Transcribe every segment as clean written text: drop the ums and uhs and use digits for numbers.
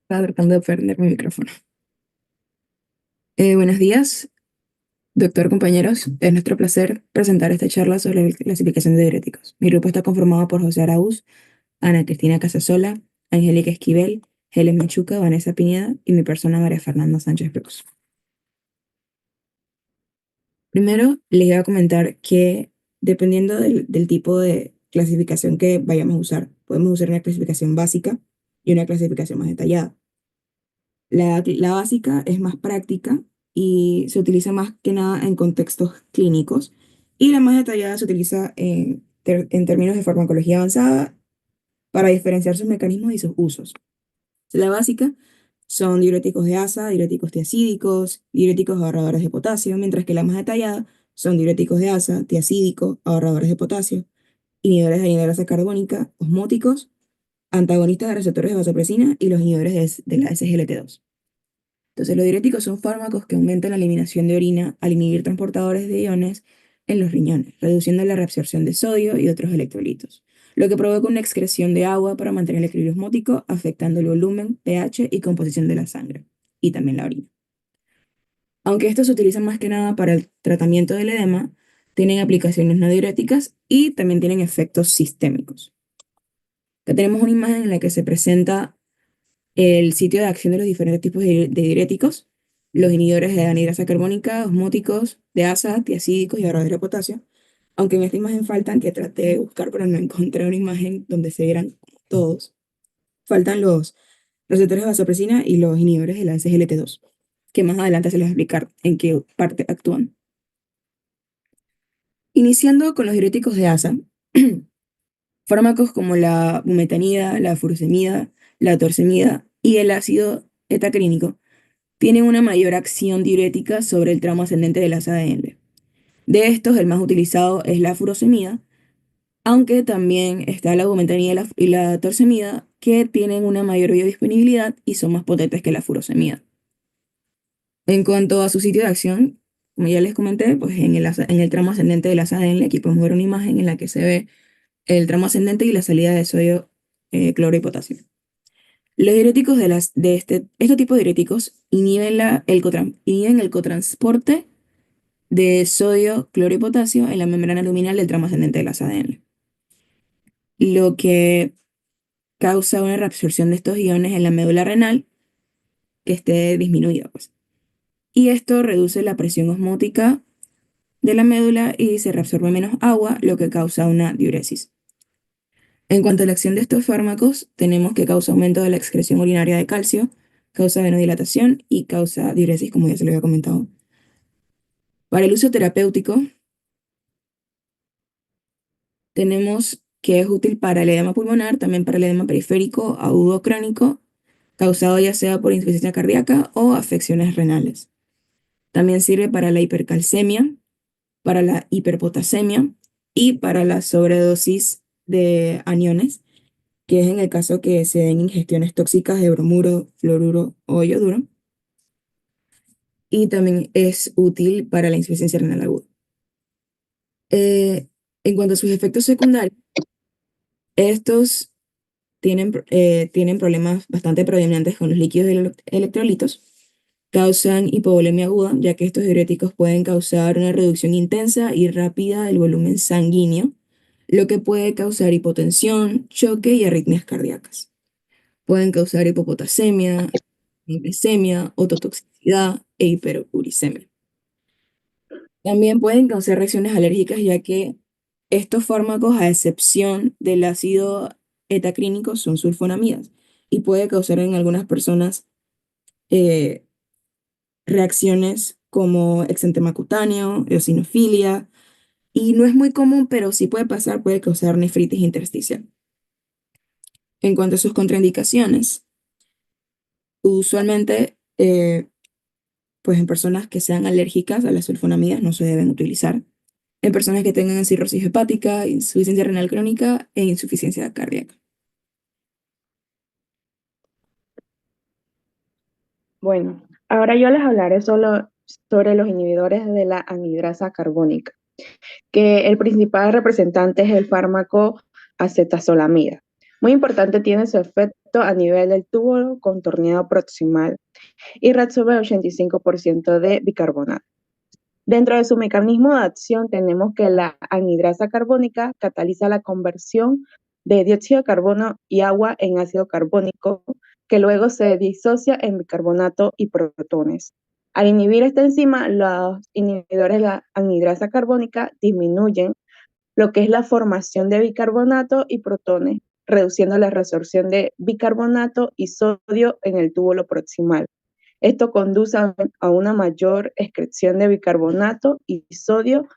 Estaba tratando de prender mi micrófono. Buenos días, doctor, compañeros. Es nuestro placer presentar esta charla sobre la clasificación de diuréticos. Mi grupo está conformado por José Araúz, Ana Cristina Casasola, Angélica Esquivel, Helen Machuca, Vanessa Pineda y mi persona María Fernanda Sánchez Brooks. Primero, les iba a comentar que dependiendo del tipo de clasificación que vayamos a usar, podemos usar una clasificación básica y una clasificación más detallada. La básica es más práctica y se utiliza más que nada en contextos clínicos, y la más detallada se utiliza en términos de farmacología avanzada para diferenciar sus mecanismos y sus usos. La básica son diuréticos de asa, diuréticos tiacídicos, diuréticos ahorradores de potasio, mientras que la más detallada son diuréticos de asa, tiacídicos, ahorradores de potasio, inhibidores de anhidrasa carbónica, osmóticos, antagonistas de receptores de vasopresina y los inhibidores de la SGLT2. Entonces, los diuréticos son fármacos que aumentan la eliminación de orina al inhibir transportadores de iones en los riñones, reduciendo la reabsorción de sodio y otros electrolitos, lo que provoca una excreción de agua para mantener el equilibrio osmótico, afectando el volumen, pH y composición de la sangre, y también la orina. Aunque estos se utilizan más que nada para el tratamiento del edema, tienen aplicaciones no diuréticas y también tienen efectos sistémicos. Acá tenemos una imagen en la que se presenta el sitio de acción de los diferentes tipos de diuréticos, los inhibidores de anhidrasa carbónica, osmóticos, de asa, tiacídicos y ahorradores de potasio. Aunque en esta imagen faltan, que traté de buscar, pero no encontré una imagen donde se vieran todos. Faltan los receptores de vasopresina y los inhibidores de la SGLT2, que más adelante se les va a explicar en qué parte actúan. Iniciando con los diuréticos de asa, fármacos como la bumetanida, la furosemida, la torsemida y el ácido etacrínico tienen una mayor acción diurética sobre el tramo ascendente de las ADN. De estos, el más utilizado es la furosemida, aunque también está la bumetanida y la torsemida, que tienen una mayor biodisponibilidad y son más potentes que la furosemida. En cuanto a su sitio de acción, como ya les comenté, pues en el tramo ascendente de las ADN, aquí podemos ver una imagen en la que se ve el tramo ascendente y la salida de sodio, cloro y potasio. Los diuréticos este tipo de diuréticos inhiben, inhiben el cotransporte de sodio, cloro y potasio en la membrana luminal del tramo ascendente de las ADN, lo que causa una reabsorción de estos iones en la médula renal que esté disminuida, pues. Y esto reduce la presión osmótica de la médula y se reabsorbe menos agua, lo que causa una diuresis. En cuanto a la acción de estos fármacos, tenemos que causa aumento de la excreción urinaria de calcio, causa venodilatación y causa diuresis, como ya se lo había comentado. Para el uso terapéutico, tenemos que es útil para el edema pulmonar, también para el edema periférico agudo crónico, causado ya sea por insuficiencia cardíaca o afecciones renales. También sirve para la hipercalcemia, para la hiperpotasemia y para la sobredosis de aniones, que es en el caso que se den ingestiones tóxicas de bromuro, fluoruro o yoduro. Y también es útil para la insuficiencia renal aguda. Eh, en cuanto a sus efectos secundarios, estos tienen problemas bastante predominantes con los líquidos electrolitos, causan hipovolemia aguda, ya que estos diuréticos pueden causar una reducción intensa y rápida del volumen sanguíneo, lo que puede causar hipotensión, choque y arritmias cardíacas. Pueden causar hipopotasemia, glicemia, ototoxicidad e hiperuricemia. También pueden causar reacciones alérgicas, ya que estos fármacos, a excepción del ácido etacrínico, son sulfonamidas y puede causar en algunas personas eh, reacciones como exantema cutáneo, eosinofilia, y no es muy común, pero sí puede pasar, puede causar nefritis intersticial. En cuanto a sus contraindicaciones, usualmente, pues en personas que sean alérgicas a las sulfonamidas no se deben utilizar. En personas que tengan cirrosis hepática, insuficiencia renal crónica e insuficiencia cardíaca. Bueno, ahora yo les hablaré solo sobre los inhibidores de la anhidrasa carbónica, que el principal representante es el fármaco acetazolamida. Muy importante tiene su efecto efecto a nivel del tubo contorneado proximal y reabsorbe el 85% de bicarbonato. Dentro de su mecanismo de acción tenemos que la anhidrasa carbónica cataliza la conversión de dióxido de carbono y agua en ácido carbónico, que luego se disocia en bicarbonato y protones. Al inhibir esta enzima, los inhibidores de la anhidrasa carbónica disminuyen lo que es la formación de bicarbonato y protones, reduciendo la resorción de bicarbonato y sodio en el túbulo proximal. Esto conduce a una mayor excreción de bicarbonato y sodio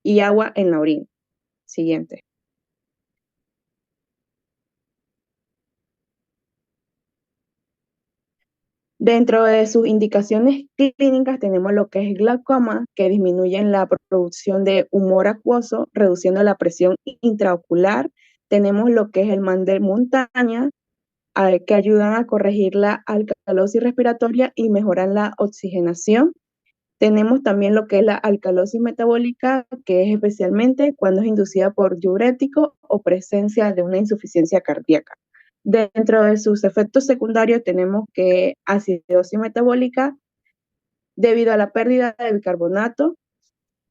y agua en la orina. Siguiente. Dentro de sus indicaciones clínicas tenemos lo que es glaucoma, que disminuyen la producción de humor acuoso, reduciendo la presión intraocular. Tenemos lo que es el mal de montaña, que ayudan a corregir la alcalosis respiratoria y mejoran la oxigenación. Tenemos también lo que es la alcalosis metabólica, que es especialmente cuando es inducida por diurético o presencia de una insuficiencia cardíaca. Dentro de sus efectos secundarios tenemos que acidosis metabólica debido a la pérdida de bicarbonato,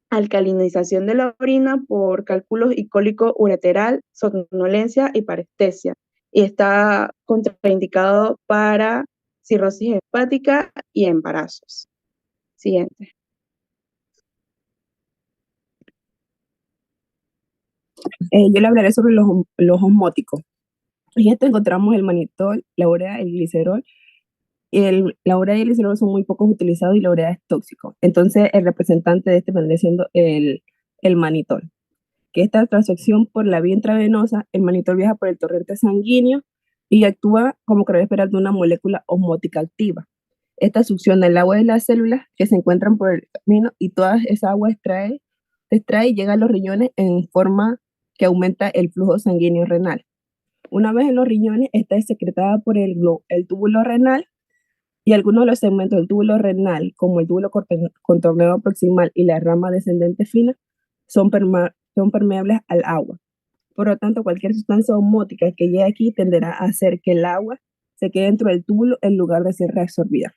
alcalinización de la orina por cálculos y cólico ureteral, somnolencia y parestesia. Y está contraindicado para cirrosis hepática y embarazos. Siguiente. Yo le hablaré sobre los osmóticos. En esto encontramos el manitol, la urea, el glicerol. La urea y el glicerol son muy pocos utilizados y la urea es tóxico. Entonces, el representante de este vendría siendo el manitol, que esta transacción por la vía intravenosa, el manitol viaja por el torrente sanguíneo y actúa como que debe esperar de una molécula osmótica activa. Esta succiona el agua de las células que se encuentran por el camino y toda esa agua se extrae y llega a los riñones en forma que aumenta el flujo sanguíneo renal. Una vez en los riñones, esta es secretada por el túbulo renal y algunos de los segmentos del túbulo renal, como el túbulo contorneado proximal y la rama descendente fina, son permeables al agua. Por lo tanto, cualquier sustancia osmótica que llegue aquí tenderá a hacer que el agua se quede dentro del túbulo en lugar de ser reabsorbida.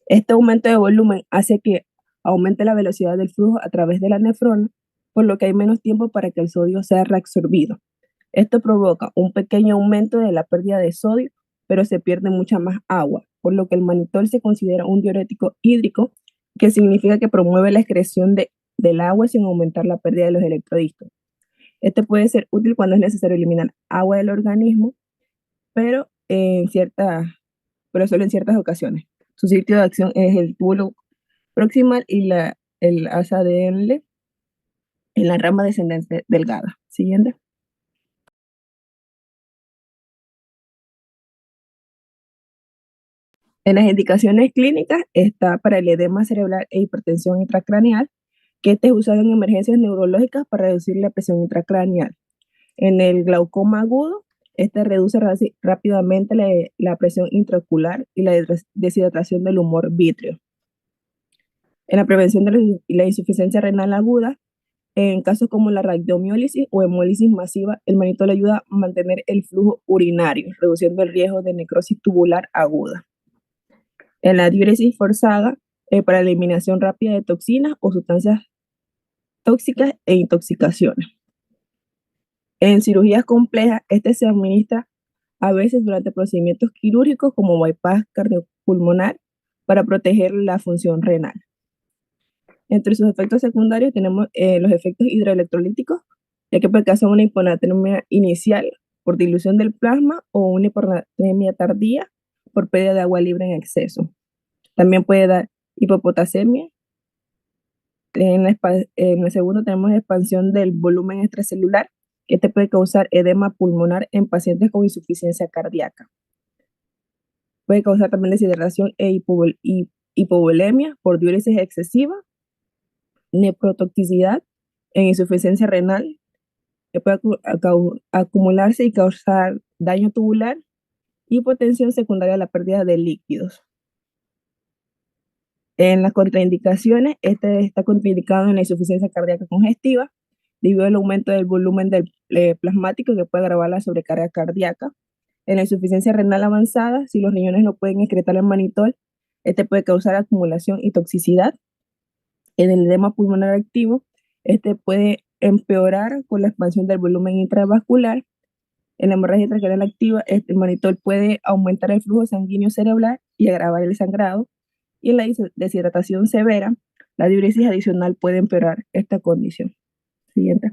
Este aumento de volumen hace que aumente la velocidad del flujo a través de la nefrona, por lo que hay menos tiempo para que el sodio sea reabsorbido. Esto provoca un pequeño aumento de la pérdida de sodio, pero se pierde mucha más agua, por lo que el manitol se considera un diurético hídrico, que significa que promueve la excreción del agua sin aumentar la pérdida de los electrolitos. Este puede ser útil cuando es necesario eliminar agua del organismo, pero, pero solo en ciertas ocasiones. Su sitio de acción es el túbulo proximal y el asa de Henle en la rama descendente delgada. Siguiente. En las indicaciones clínicas está para el edema cerebral e hipertensión intracraneal, que este es usado en emergencias neurológicas para reducir la presión intracraneal. En el glaucoma agudo, este reduce rápidamente la presión intraocular y la deshidratación del humor vítreo. En la prevención de la insuficiencia renal aguda, en casos como la rhabdomiólisis o hemólisis masiva, el manitol ayuda a mantener el flujo urinario, reduciendo el riesgo de necrosis tubular aguda. En la diuresis forzada, para la eliminación rápida de toxinas o sustancias tóxicas e intoxicaciones. En cirugías complejas, este se administra a veces durante procedimientos quirúrgicos como bypass cardiopulmonar para proteger la función renal. Entre sus efectos secundarios tenemos los efectos hidroelectrolíticos, ya que puede causar una hiponatremia inicial por dilución del plasma o una hiponatremia tardía por pérdida de agua libre en exceso. También puede dar hipopotasemia. En el segundo tenemos expansión del volumen extracelular, que este puede causar edema pulmonar en pacientes con insuficiencia cardíaca. Puede causar también deshidratación e hipovolemia por diuresis excesiva, nephrotoxicidad en insuficiencia renal, que puede acumularse y causar daño tubular, hipotensión secundaria a la pérdida de líquidos. En las contraindicaciones, este está contraindicado en la insuficiencia cardíaca congestiva, debido al aumento del volumen del plasmático que puede agravar la sobrecarga cardíaca. En la insuficiencia renal avanzada, si los riñones no pueden excretar el manitol, este puede causar acumulación y toxicidad. En el edema pulmonar activo, este puede empeorar con la expansión del volumen intravascular. En la hemorragia intracranial activa, el manitol puede aumentar el flujo sanguíneo cerebral y agravar el sangrado. Y en la deshidratación severa, la diuresis adicional puede empeorar esta condición. Siguiente.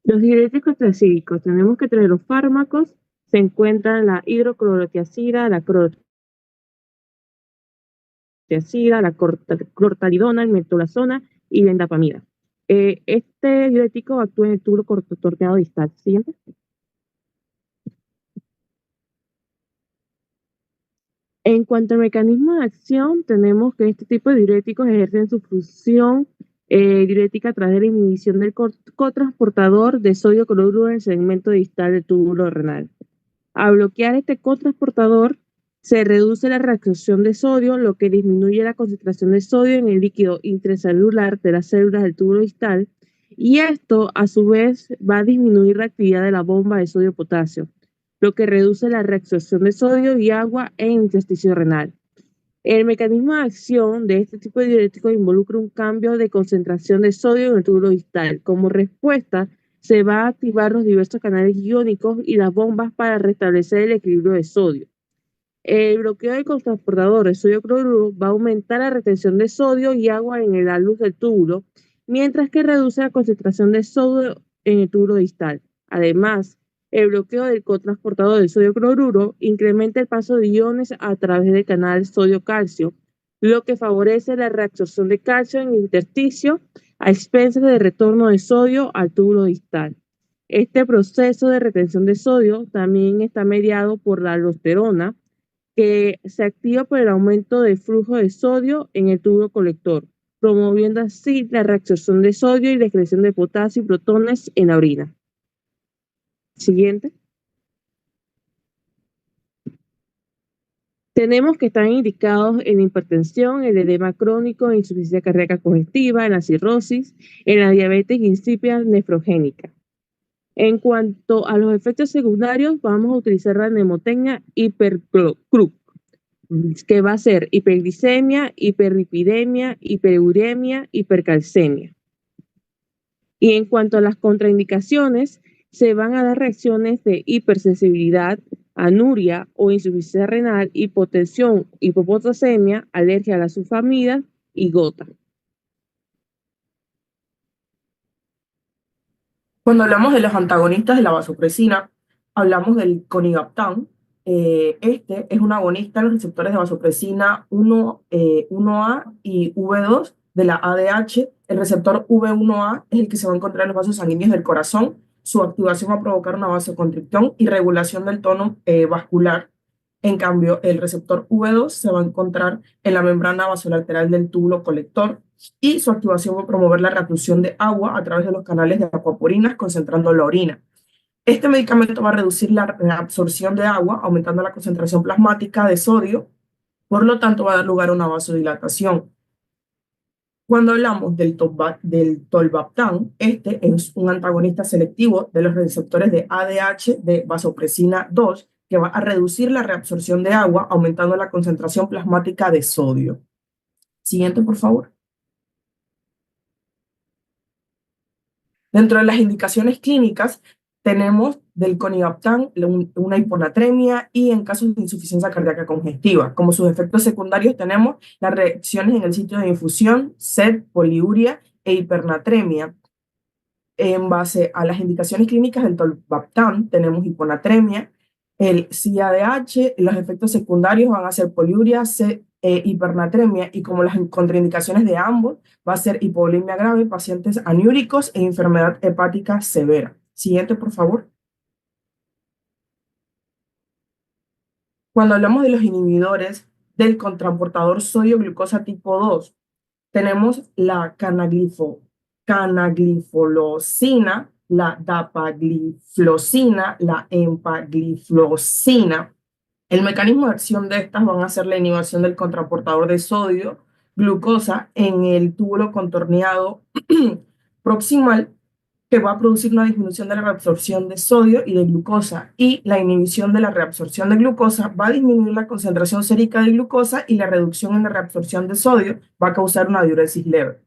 Los diuréticos tracídicos, tenemos que entre los fármacos se encuentran la hidroclorotiazida, la clorotiazida, la clortalidona, el metolazona y la indapamida. Este diurético actúa en el túbulo torqueado distal. Siguiente. En cuanto al mecanismo de acción, tenemos que este tipo de diuréticos ejercen su función diurética a través de la inhibición del cotransportador de sodio cloruro en el segmento distal del túbulo renal. Al bloquear este cotransportador, se reduce la reabsorción de sodio, lo que disminuye la concentración de sodio en el líquido intracelular de las células del túbulo distal, y esto, a su vez, va a disminuir la actividad de la bomba de sodio-potasio, lo que reduce la reabsorción de sodio y agua en el intersticio renal. El mecanismo de acción de este tipo de diuréticos involucra un cambio de concentración de sodio en el túbulo distal. Como respuesta, se va a activar los diversos canales iónicos y las bombas para restablecer el equilibrio de sodio. El bloqueo del cotransportador de sodio cloruro va a aumentar la retención de sodio y agua en el alus del túbulo, mientras que reduce la concentración de sodio en el túbulo distal. Además, el bloqueo del cotransportador de sodio cloruro incrementa el paso de iones a través del canal sodio-calcio, lo que favorece la reabsorción de calcio en el intersticio a expensas del retorno de sodio al túbulo distal. Este proceso de retención de sodio también está mediado por la aldosterona, que se activa por el aumento del flujo de sodio en el tubo colector, promoviendo así la reabsorción de sodio y la excreción de potasio y protones en la orina. Siguiente. Tenemos que están indicados en la hipertensión, el edema crónico, en insuficiencia cardíaca congestiva, en la cirrosis, en la diabetes insípida nefrogénica. En cuanto a los efectos secundarios, vamos a utilizar la mnemotecnia HIPERCRUC, que va a ser hiperglicemia, hiperlipidemia, hiperuremia, hipercalcemia. Y en cuanto a las contraindicaciones, se van a dar reacciones de hipersensibilidad, anuria o insuficiencia renal, hipotensión, hipopotasemia, alergia a la sulfamida y gota. Cuando hablamos de los antagonistas de la vasopresina, hablamos del conivaptan. Este es un agonista de los receptores de vasopresina 1A y V2 de la ADH. El receptor V1A es el que se va a encontrar en los vasos sanguíneos del corazón. Su activación va a provocar una vasoconstricción y regulación del tono vascular. En cambio, el receptor V2 se va a encontrar en la membrana vasolateral del túbulo colector y su activación va a promover la reabsorción de agua a través de los canales de acuaporinas, concentrando la orina. Este medicamento va a reducir la absorción de agua, aumentando la concentración plasmática de sodio, por lo tanto va a dar lugar a una vasodilatación. Cuando hablamos del tolvaptan, este es un antagonista selectivo de los receptores de ADH de vasopresina 2, que va a reducir la reabsorción de agua, aumentando la concentración plasmática de sodio. Siguiente, por favor. Dentro de las indicaciones clínicas, tenemos del conivaptan una hiponatremia y en casos de insuficiencia cardíaca congestiva. Como sus efectos secundarios tenemos las reacciones en el sitio de infusión, sed, poliuria e hipernatremia. En base a las indicaciones clínicas del tolvaptan tenemos hiponatremia, el CADH, los efectos secundarios van a ser poliuria, sed e hipernatremia, y como las contraindicaciones de ambos va a ser hipovolemia grave, pacientes anúricos e enfermedad hepática severa. Siguiente, por favor. Cuando hablamos de los inhibidores del cotransportador sodio-glucosa tipo 2, tenemos la canagliflozina, la dapagliflozina, la empagliflozina. El mecanismo de acción de estas van a ser la inhibición del cotransportador de sodio, glucosa en el túbulo contorneado proximal que va a producir una disminución de la reabsorción de sodio y de glucosa, y la inhibición de la reabsorción de glucosa va a disminuir la concentración sérica de glucosa, y la reducción en la reabsorción de sodio va a causar una diuresis leve.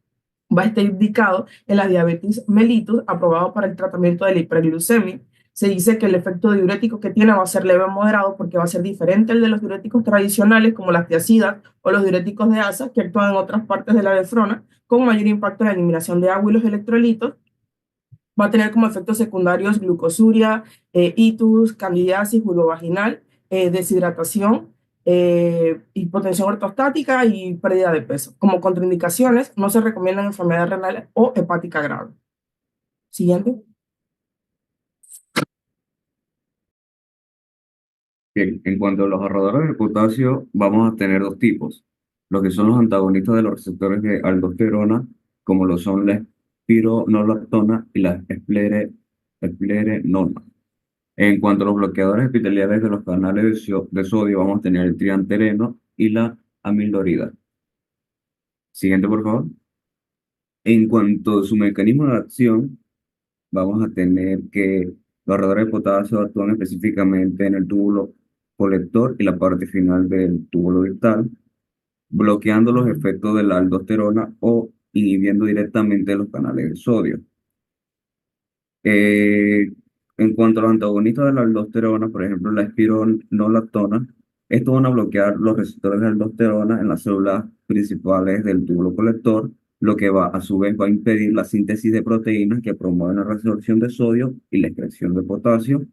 Va a estar indicado en la diabetes mellitus, aprobado para el tratamiento de la hiperglucemia. Se dice que el efecto diurético que tiene va a ser leve o moderado, porque va a ser diferente al de los diuréticos tradicionales como las tiazidas o los diuréticos de asa, que actúan en otras partes de la nefrona, con mayor impacto en la eliminación de agua y los electrolitos. Va a tener como efectos secundarios glucosuria, itus, candidiasis vulvovaginal, deshidratación, hipotensión ortostática y pérdida de peso. Como contraindicaciones, no se recomiendan enfermedad renal o hepática grave. Siguiente. Bien, en cuanto a los ahorradores de potasio, vamos a tener dos tipos. Los que son los antagonistas de los receptores de aldosterona, como lo son la espironolactona y la esplerenona. En cuanto a los bloqueadores epiteliales de los canales de sodio, vamos a tener el triantereno y la amilorida. Siguiente, por favor. En cuanto a su mecanismo de acción, vamos a tener que los ahorradores de potasio actúan específicamente en el túbulo colector y la parte final del túbulo distal, bloqueando los efectos de la aldosterona o inhibiendo directamente los canales de sodio. Eh, en cuanto a los antagonistas de la aldosterona, por ejemplo, la espironolactona, estos van a bloquear los receptores de aldosterona en las células principales del túbulo colector, lo que va a su vez va a impedir la síntesis de proteínas que promueven la resorción de sodio y la excreción de potasio.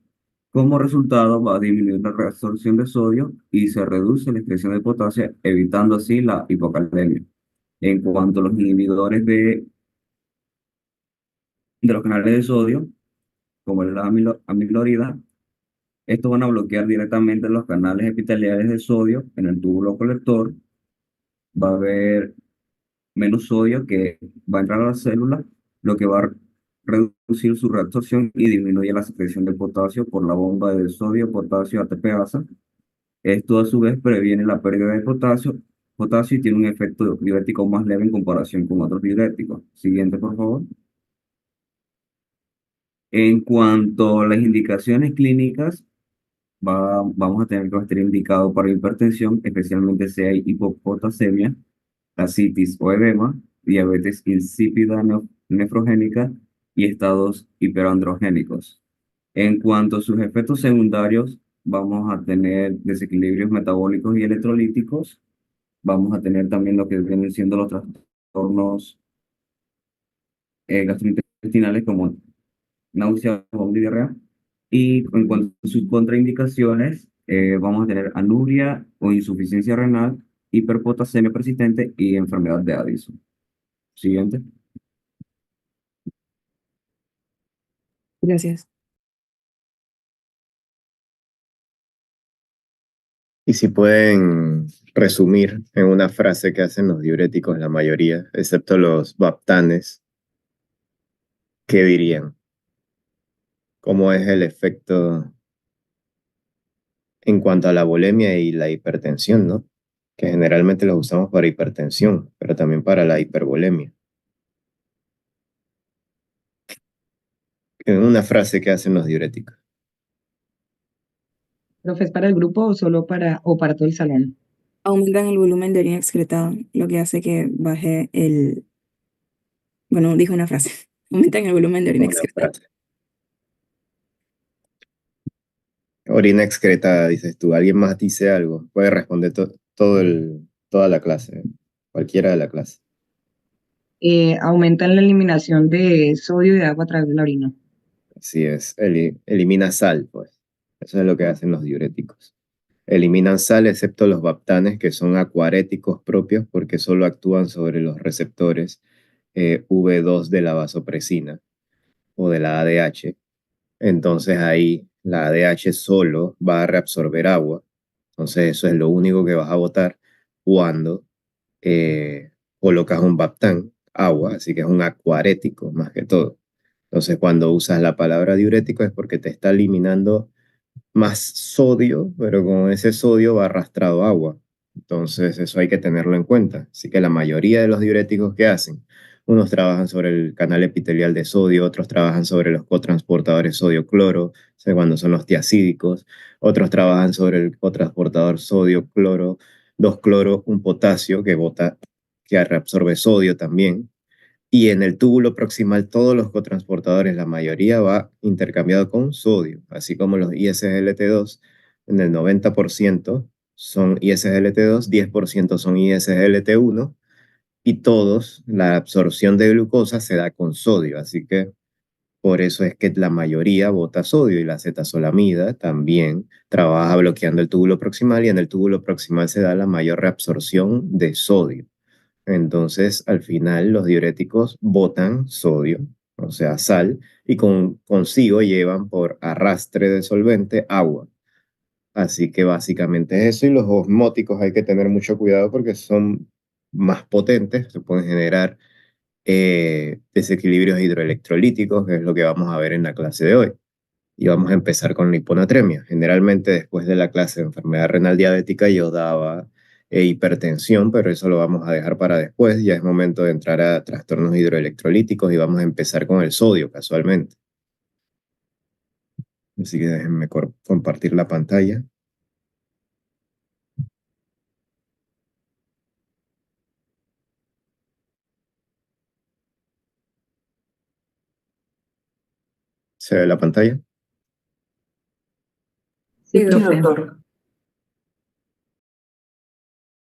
Como resultado, va a disminuir la reabsorción de sodio y se reduce la excreción de potasio, evitando así la hipocalemia. En cuanto a los inhibidores de los canales de sodio, como es la amilorida, estos van a bloquear directamente los canales epiteliales de sodio en el túbulo colector. Va a haber menos sodio que va a entrar a la célula, lo que va a reducir su reabsorción y disminuye la secreción de potasio por la bomba de sodio, potasio, ATPasa. Esto a su vez previene la pérdida de potasio y tiene un efecto diurético más leve en comparación con otros diuréticos. Siguiente, por favor. En cuanto a las indicaciones clínicas, vamos a tener que estar indicado para hipertensión, especialmente si hay hipopotasemia, ascitis o edema, diabetes insípida nefrogénica y estados hiperandrogénicos. En cuanto a sus efectos secundarios, vamos a tener desequilibrios metabólicos y electrolíticos. Vamos a tener también lo que vienen siendo los trastornos gastrointestinales como náusea, vómito y diarrea. Y en cuanto a sus contraindicaciones, vamos a tener anuria o insuficiencia renal, hiperpotasemia persistente y enfermedad de Addison. Siguiente. Gracias. Y si pueden resumir en una frase que hacen los diuréticos, la mayoría, excepto los baptanes, ¿qué dirían? ¿Cómo es el efecto en cuanto a la bulimia y la hipertensión, ¿no? Que generalmente los usamos para hipertensión, pero también para la hipervolemia. En una frase que hacen los diuréticos. ¿Profe, es para el grupo o solo para todo el salón? Aumentan el volumen de orina excretada, lo que hace que baje el... Bueno, dijo una frase. Aumentan el volumen de orina Una excretada. frase. Orina excretada, dices tú. ¿Alguien más dice algo? Puede responder toda la clase, cualquiera de la clase. Aumentan la eliminación de sodio y de agua a través de la orina. Así es, elimina sal, pues. Eso es lo que hacen los diuréticos. Eliminan sal excepto los baptanes, que son acuaréticos propios porque solo actúan sobre los receptores V2 de la vasopresina o de la ADH. Entonces ahí la ADH solo va a reabsorber agua. Entonces eso es lo único que vas a botar cuando colocas un baptán, agua, así que es un acuarético más que todo. Entonces cuando usas la palabra diurético es porque te está eliminando más sodio, pero con ese sodio va arrastrado agua. Entonces eso hay que tenerlo en cuenta. Así que la mayoría de los diuréticos que hacen Unos trabajan sobre el canal epitelial de sodio, otros trabajan sobre los cotransportadores sodio-cloro, o sea, cuando son los tiacídicos, otros trabajan sobre el cotransportador sodio-cloro, 2-cloro, un potasio que reabsorbe sodio también. Y en el túbulo proximal, todos los cotransportadores, la mayoría va intercambiado con sodio, así como los ISGLT2, en el 90% son ISGLT2, 10% son ISGLT1, y todos, la absorción de glucosa se da con sodio, así que por eso es que la mayoría bota sodio y la acetazolamida también trabaja bloqueando el túbulo proximal y en el túbulo proximal se da la mayor reabsorción de sodio. Entonces, al final, los diuréticos botan sodio, o sea, sal, y consigo llevan por arrastre de solvente agua. Así que básicamente es eso, y los osmóticos hay que tener mucho cuidado porque son más potentes, se pueden generar desequilibrios hidroelectrolíticos, que es lo que vamos a ver en la clase de hoy. Y vamos a empezar con la hiponatremia. Generalmente después de la clase de enfermedad renal diabética yo daba hipertensión, pero eso lo vamos a dejar para después. Ya es momento de entrar a trastornos hidroelectrolíticos y vamos a empezar con el sodio casualmente. Así que déjenme compartir la pantalla. ¿Se ve la pantalla? Sí, Sí, doctor. doctor.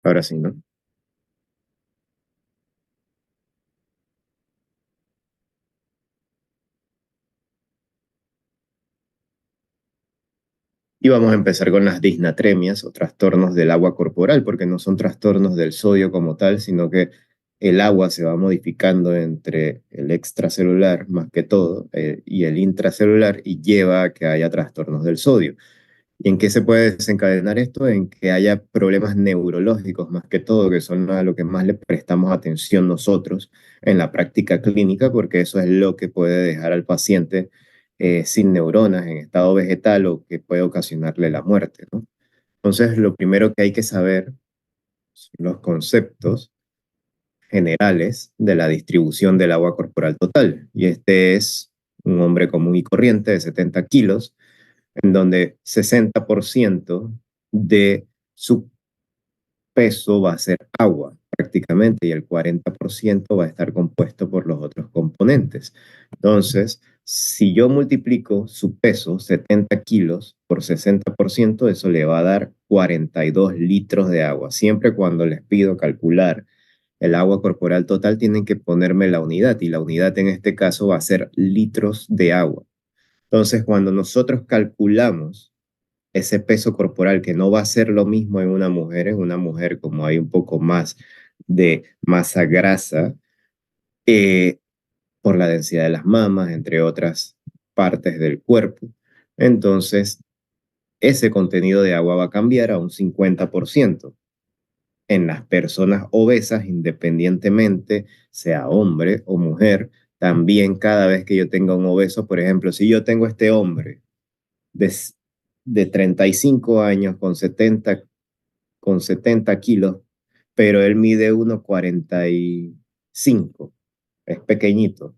Ahora sí, ¿no? Y vamos a empezar con las disnatremias o trastornos del agua corporal, porque no son trastornos del sodio como tal, sino que el agua se va modificando entre el extracelular, más que todo, y el intracelular, y lleva a que haya trastornos del sodio. ¿Y en qué se puede desencadenar esto? En que haya problemas neurológicos, más que todo, que son a lo que más le prestamos atención nosotros en la práctica clínica, porque eso es lo que puede dejar al paciente sin neuronas, en estado vegetal o que puede ocasionarle la muerte, ¿no? Entonces, lo primero que hay que saber son los conceptos generales de la distribución del agua corporal total. Y este es un hombre común y corriente de 70 kilos, en donde 60% de su peso va a ser agua prácticamente y el 40% va a estar compuesto por los otros componentes. Entonces, si yo multiplico su peso, 70 kilos, por 60%, eso le va a dar 42 litros de agua. Siempre cuando les pido calcular el agua corporal total, tienen que ponerme la unidad y la unidad en este caso va a ser litros de agua. Entonces, cuando nosotros calculamos ese peso corporal, que no va a ser lo mismo en una mujer como hay un poco más de masa grasa, eh, por la densidad de las mamas, entre otras partes del cuerpo, entonces ese contenido de agua va a cambiar a un 50%. En las personas obesas, independientemente sea hombre o mujer, también cada vez que yo tenga un obeso, por ejemplo, si yo tengo este hombre de, de 35 años con 70 kilos, pero él mide 1,45, es pequeñito,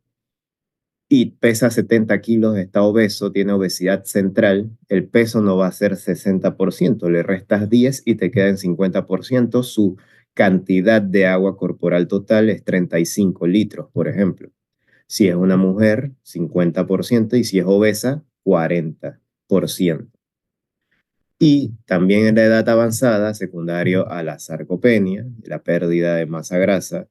y pesa 70 kilos, está obeso, tiene obesidad central, el peso no va a ser 60%, le restas 10 y te queda en 50%, su cantidad de agua corporal total es 35 litros, por ejemplo. Si es una mujer, 50%, y si es obesa, 40%. Y también en la edad avanzada, secundario a la sarcopenia, la pérdida de masa grasa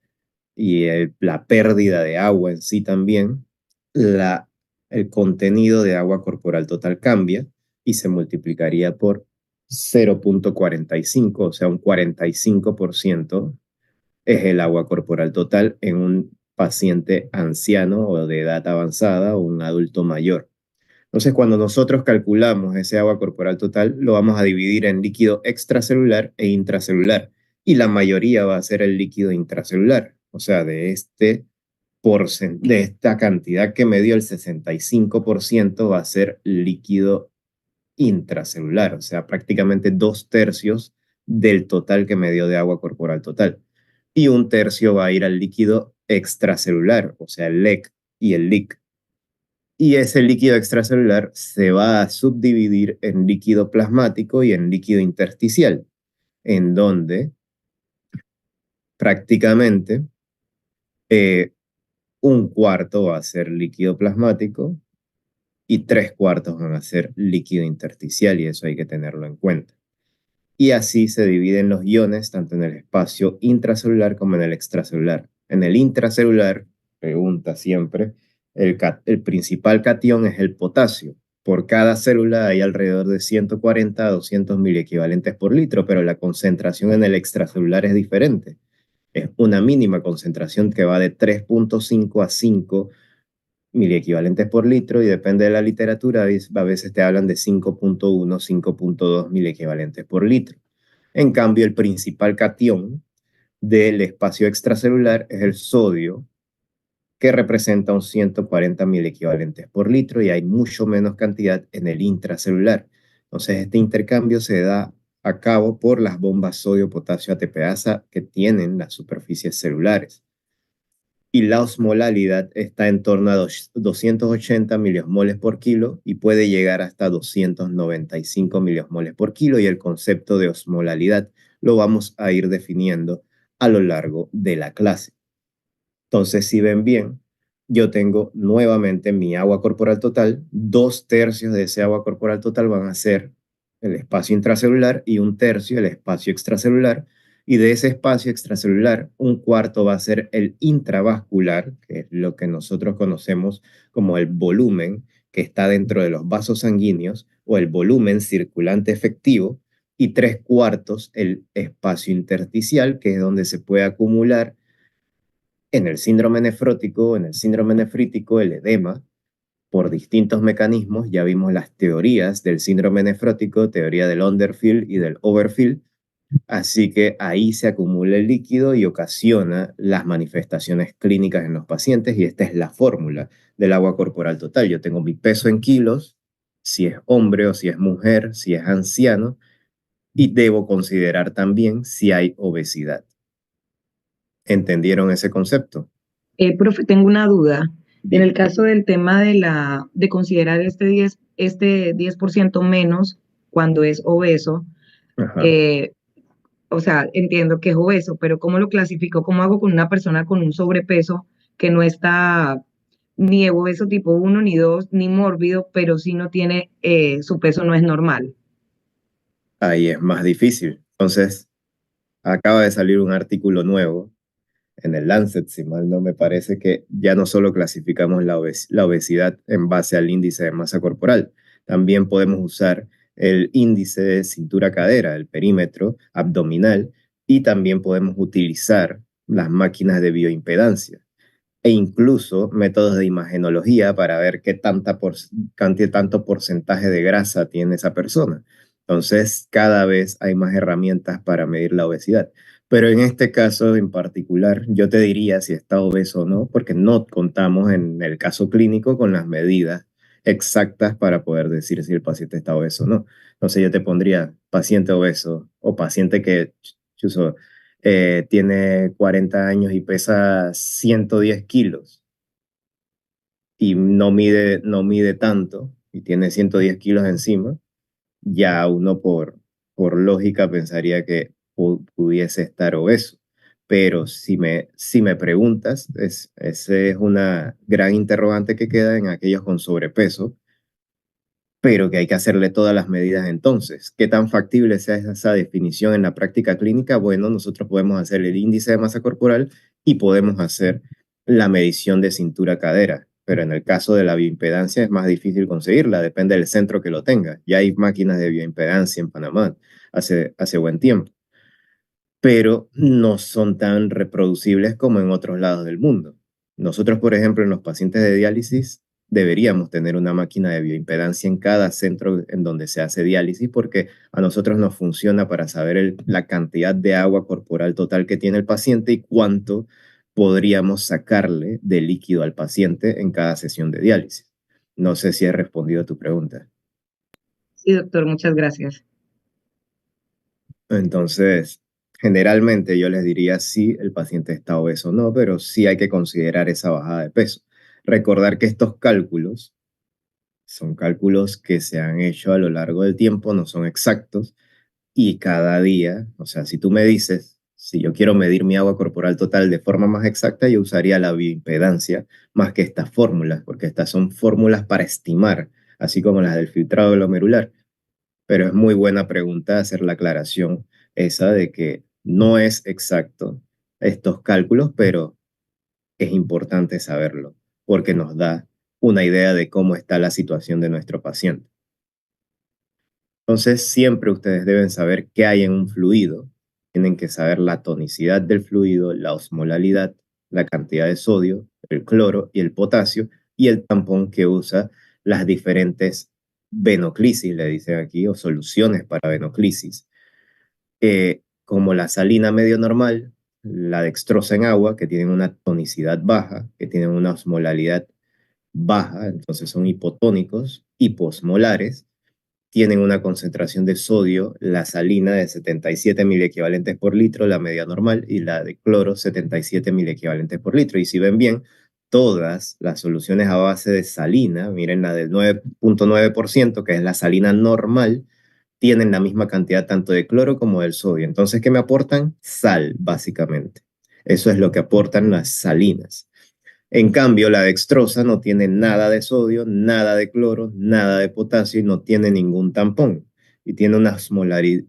y la pérdida de agua en sí también, el contenido de agua corporal total cambia y se multiplicaría por 0,45, o sea, un 45% es el agua corporal total en un paciente anciano o de edad avanzada o un adulto mayor. Entonces, cuando nosotros calculamos ese agua corporal total, lo vamos a dividir en líquido extracelular e intracelular. Y la mayoría va a ser el líquido intracelular. O sea, de esta cantidad que me dio el 65% va a ser líquido intracelular. O sea, prácticamente 2/3 del total que me dio de agua corporal total. Y 1/3 va a ir al líquido extracelular, o sea, el LEC y el LIC. Y ese líquido extracelular se va a subdividir en líquido plasmático y en líquido intersticial, en donde prácticamente un cuarto va a ser líquido plasmático y 3/4 van a ser líquido intersticial, y eso hay que tenerlo en cuenta. Y así se dividen los iones tanto en el espacio intracelular como en el extracelular. En el intracelular, pregunta siempre, el principal catión es el potasio. Por cada célula hay alrededor de 140 a 200 miliequivalentes por litro, pero la concentración en el extracelular es diferente. Es una mínima concentración que va de 3.5 a 5 miliequivalentes por litro, y depende de la literatura, a veces te hablan de 5.1, 5.2 miliequivalentes por litro. En cambio, el principal catión del espacio extracelular es el sodio, que representa un 140 miliequivalentes por litro, y hay mucho menos cantidad en el intracelular. Entonces, este intercambio se da a cabo por las bombas sodio-potasio ATPasa que tienen las superficies celulares. Y la osmolalidad está en torno a 280 miliosmoles por kilo y puede llegar hasta 295 miliosmoles por kilo, y el concepto de osmolalidad lo vamos a ir definiendo a lo largo de la clase. Entonces, si ven bien, yo tengo nuevamente mi agua corporal total. 2/3 de ese agua corporal total van a ser el espacio intracelular y 1/3 el espacio extracelular. Y de ese espacio extracelular, 1/4 va a ser el intravascular, que es lo que nosotros conocemos como el volumen que está dentro de los vasos sanguíneos o el volumen circulante efectivo. Y 3/4 el espacio intersticial, que es donde se puede acumular en el síndrome nefrótico, en el síndrome nefrítico, el edema, por distintos mecanismos. Ya vimos las teorías del síndrome nefrótico, teoría del underfill y del overfill. Así que ahí se acumula el líquido y ocasiona las manifestaciones clínicas en los pacientes, y esta es la fórmula del agua corporal total. Yo tengo mi peso en kilos, si es hombre o si es mujer, si es anciano, y debo considerar también si hay obesidad. ¿Entendieron ese concepto? Profe, tengo una duda. En el Diga. caso del tema de considerar este 10% menos cuando es obeso, Ajá. eh, o sea, entiendo que es obeso, pero ¿cómo lo clasifico? ¿Cómo hago con una persona con un sobrepeso que no está ni obeso tipo 1 ni 2 ni mórbido, pero sí no tiene, su peso no es normal? Ahí es más difícil. Entonces, acaba de salir un artículo nuevo en el Lancet, si mal no me parece, que ya no solo clasificamos la obesidad en base al índice de masa corporal, también podemos usar el índice de cintura-cadera, el perímetro abdominal, y también podemos utilizar las máquinas de bioimpedancia e incluso métodos de imagenología para ver qué tanto porcentaje de grasa tiene esa persona. Entonces, cada vez hay más herramientas para medir la obesidad. Pero en este caso en particular, yo te diría si está obeso o no, porque no contamos en el caso clínico con las medidas exactas para poder decir si el paciente está obeso o no. Entonces, yo te pondría paciente obeso o paciente que chuzo, tiene 40 años y pesa 110 kilos y no mide tanto y tiene 110 kilos encima. Ya uno por lógica pensaría que pudiese estar obeso. Pero si me preguntas, esa es una gran interrogante que queda en aquellos con sobrepeso, pero que hay que hacerle todas las medidas entonces. ¿Qué tan factible sea esa definición en la práctica clínica? Bueno, nosotros podemos hacer el índice de masa corporal y podemos hacer la medición de cintura-cadera, pero en el caso de la bioimpedancia es más difícil conseguirla, depende del centro que lo tenga. Ya hay máquinas de bioimpedancia en Panamá hace buen tiempo, pero no son tan reproducibles como en otros lados del mundo. Nosotros, por ejemplo, en los pacientes de diálisis, deberíamos tener una máquina de bioimpedancia en cada centro en donde se hace diálisis, porque a nosotros nos funciona para saber la cantidad de agua corporal total que tiene el paciente y cuánto podríamos sacarle de líquido al paciente en cada sesión de diálisis. No sé si he respondido a tu pregunta. Sí, doctor, muchas gracias. Entonces, Generalmente yo les diría si el paciente está obeso o no, pero sí hay que considerar esa bajada de peso. Recordar que estos cálculos son cálculos que se han hecho a lo largo del tiempo, no son exactos, y cada día, o sea, si tú me dices, si yo quiero medir mi agua corporal total de forma más exacta, yo usaría la bioimpedancia más que estas fórmulas, porque estas son fórmulas para estimar, así como las del filtrado glomerular. Pero es muy buena pregunta hacer la aclaración esa de que no es exacto estos cálculos, pero es importante saberlo, porque nos da una idea de cómo está la situación de nuestro paciente. Entonces, siempre ustedes deben saber qué hay en un fluido. Tienen que saber la tonicidad del fluido, la osmolalidad, la cantidad de sodio, el cloro y el potasio, y el tampón que usa las diferentes venoclisis, le dicen aquí, o soluciones para venoclisis, como la salina medio normal, la dextrosa en agua, que tienen una tonicidad baja, que tienen una osmolalidad baja, entonces son hipotónicos, hiposmolares, tienen una concentración de sodio, la salina de 77 miliequivalentes por litro, la media normal, y la de cloro 77 miliequivalentes por litro. Y si ven bien, todas las soluciones a base de salina, miren la del 9.9%, que es la salina normal, tienen la misma cantidad tanto de cloro como del sodio. Entonces, ¿qué me aportan? Sal, básicamente. Eso es lo que aportan las salinas. En cambio, la dextrosa no tiene nada de sodio, nada de cloro, nada de potasio y no tiene ningún tampón. Y tiene una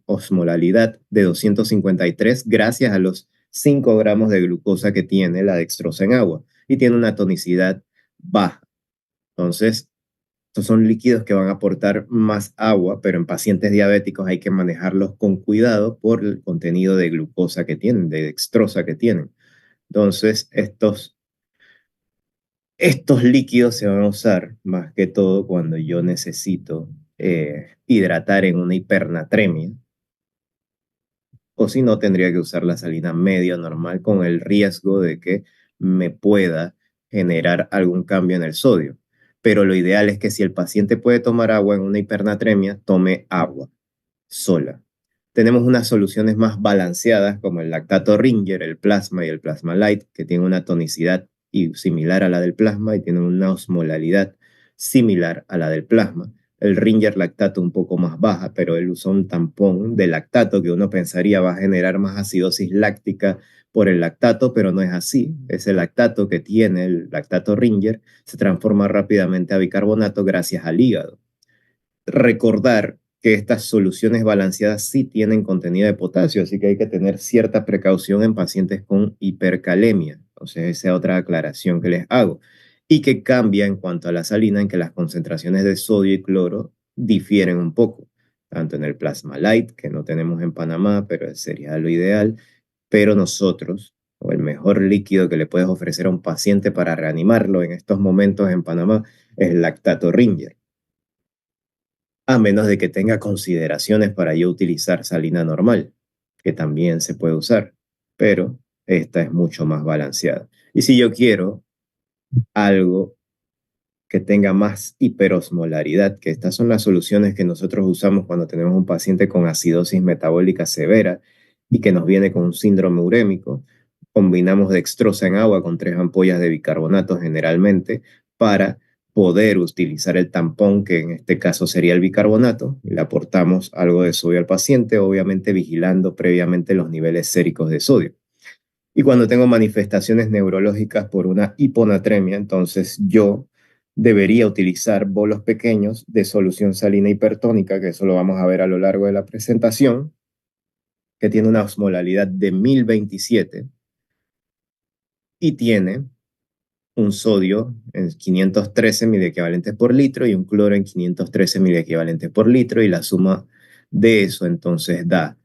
osmolalidad de 253 gracias a los 5 gramos de glucosa que tiene la dextrosa en agua. Y tiene una tonicidad baja. Entonces, estos son líquidos que van a aportar más agua, pero en pacientes diabéticos hay que manejarlos con cuidado por el contenido de glucosa que tienen, de dextrosa que tienen. Entonces, estos líquidos se van a usar más que todo cuando yo necesito hidratar en una hipernatremia, o si no, tendría que usar la salina media normal con el riesgo de que me pueda generar algún cambio en el sodio. Pero lo ideal es que si el paciente puede tomar agua en una hipernatremia, tome agua sola. Tenemos unas soluciones más balanceadas como el lactato Ringer, el plasma y el plasma light, que tienen una tonicidad similar a la del plasma y tienen una osmolalidad similar a la del plasma. El Ringer lactato un poco más baja, pero él usa un tampón de lactato que uno pensaría va a generar más acidosis láctica por el lactato, pero no es así. Ese lactato que tiene el lactato Ringer se transforma rápidamente a bicarbonato gracias al hígado. Recordar que estas soluciones balanceadas sí tienen contenido de potasio, así que hay que tener cierta precaución en pacientes con hipercalemia. Entonces, esa es otra aclaración que les hago. Y que cambia en cuanto a la salina, en que las concentraciones de sodio y cloro difieren un poco, tanto en el plasma light, que no tenemos en Panamá, pero sería lo ideal, pero nosotros, o el mejor líquido que le puedes ofrecer a un paciente para reanimarlo en estos momentos en Panamá, es el lactato Ringer, a menos de que tenga consideraciones para yo utilizar salina normal, que también se puede usar, pero esta es mucho más balanceada. Y si yo quiero algo que tenga más hiperosmolaridad, que estas son las soluciones que nosotros usamos cuando tenemos un paciente con acidosis metabólica severa y que nos viene con un síndrome urémico, combinamos dextrosa en agua con 3 ampollas de bicarbonato generalmente para poder utilizar el tampón, que en este caso sería el bicarbonato, y le aportamos algo de sodio al paciente, obviamente vigilando previamente los niveles séricos de sodio. Y cuando tengo manifestaciones neurológicas por una hiponatremia, entonces yo debería utilizar bolos pequeños de solución salina hipertónica, que eso lo vamos a ver a lo largo de la presentación, que tiene una osmolalidad de 1027 y tiene un sodio en 513 miliequivalentes por litro y un cloro en 513 miliequivalentes por litro, y la suma de eso entonces da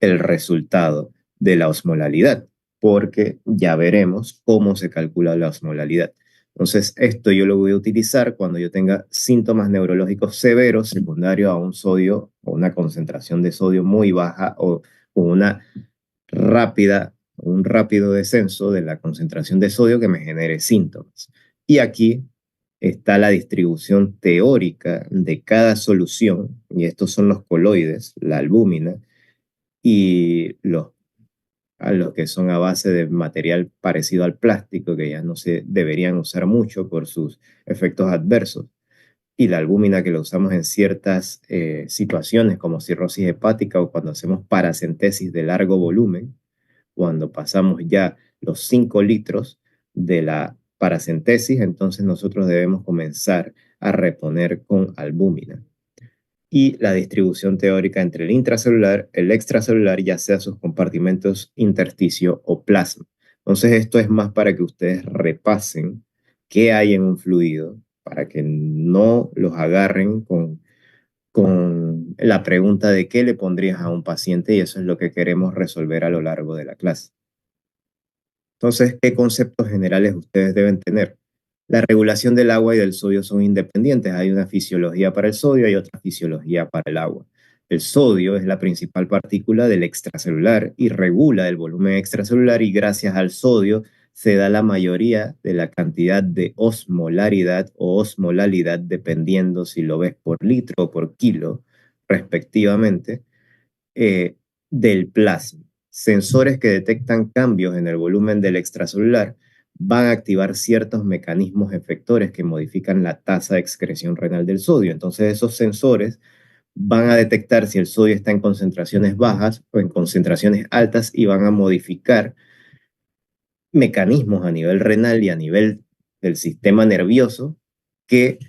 el resultado de la osmolalidad, porque ya veremos cómo se calcula la osmolalidad. Entonces, esto yo lo voy a utilizar cuando yo tenga síntomas neurológicos severos secundarios a un sodio o una concentración de sodio muy baja o una un rápido descenso de la concentración de sodio que me genere síntomas. Y aquí está la distribución teórica de cada solución, y estos son los coloides, la albúmina, y los a los que son a base de material parecido al plástico, que ya no se deberían usar mucho por sus efectos adversos, y la albúmina que la usamos en ciertas situaciones como cirrosis hepática o cuando hacemos paracentesis de largo volumen, cuando pasamos ya los 5 litros de la paracentesis, entonces nosotros debemos comenzar a reponer con albúmina. Y la distribución teórica entre el intracelular, el extracelular, ya sea sus compartimentos intersticio o plasma. Entonces esto es más para que ustedes repasen qué hay en un fluido, para que no los agarren con la pregunta de qué le pondrías a un paciente, y eso es lo que queremos resolver a lo largo de la clase. Entonces, ¿qué conceptos generales ustedes deben tener? La regulación del agua y del sodio son independientes. Hay una fisiología para el sodio y otra fisiología para el agua. El sodio es la principal partícula del extracelular y regula el volumen extracelular, y gracias al sodio se da la mayoría de la cantidad de osmolaridad o osmolalidad, dependiendo si lo ves por litro o por kilo, respectivamente, eh, del plasma. Sensores que detectan cambios en el volumen del extracelular van a activar ciertos mecanismos efectores que modifican la tasa de excreción renal del sodio. Entonces esos sensores van a detectar si el sodio está en concentraciones bajas o en concentraciones altas, y van a modificar mecanismos a nivel renal y a nivel del sistema nervioso que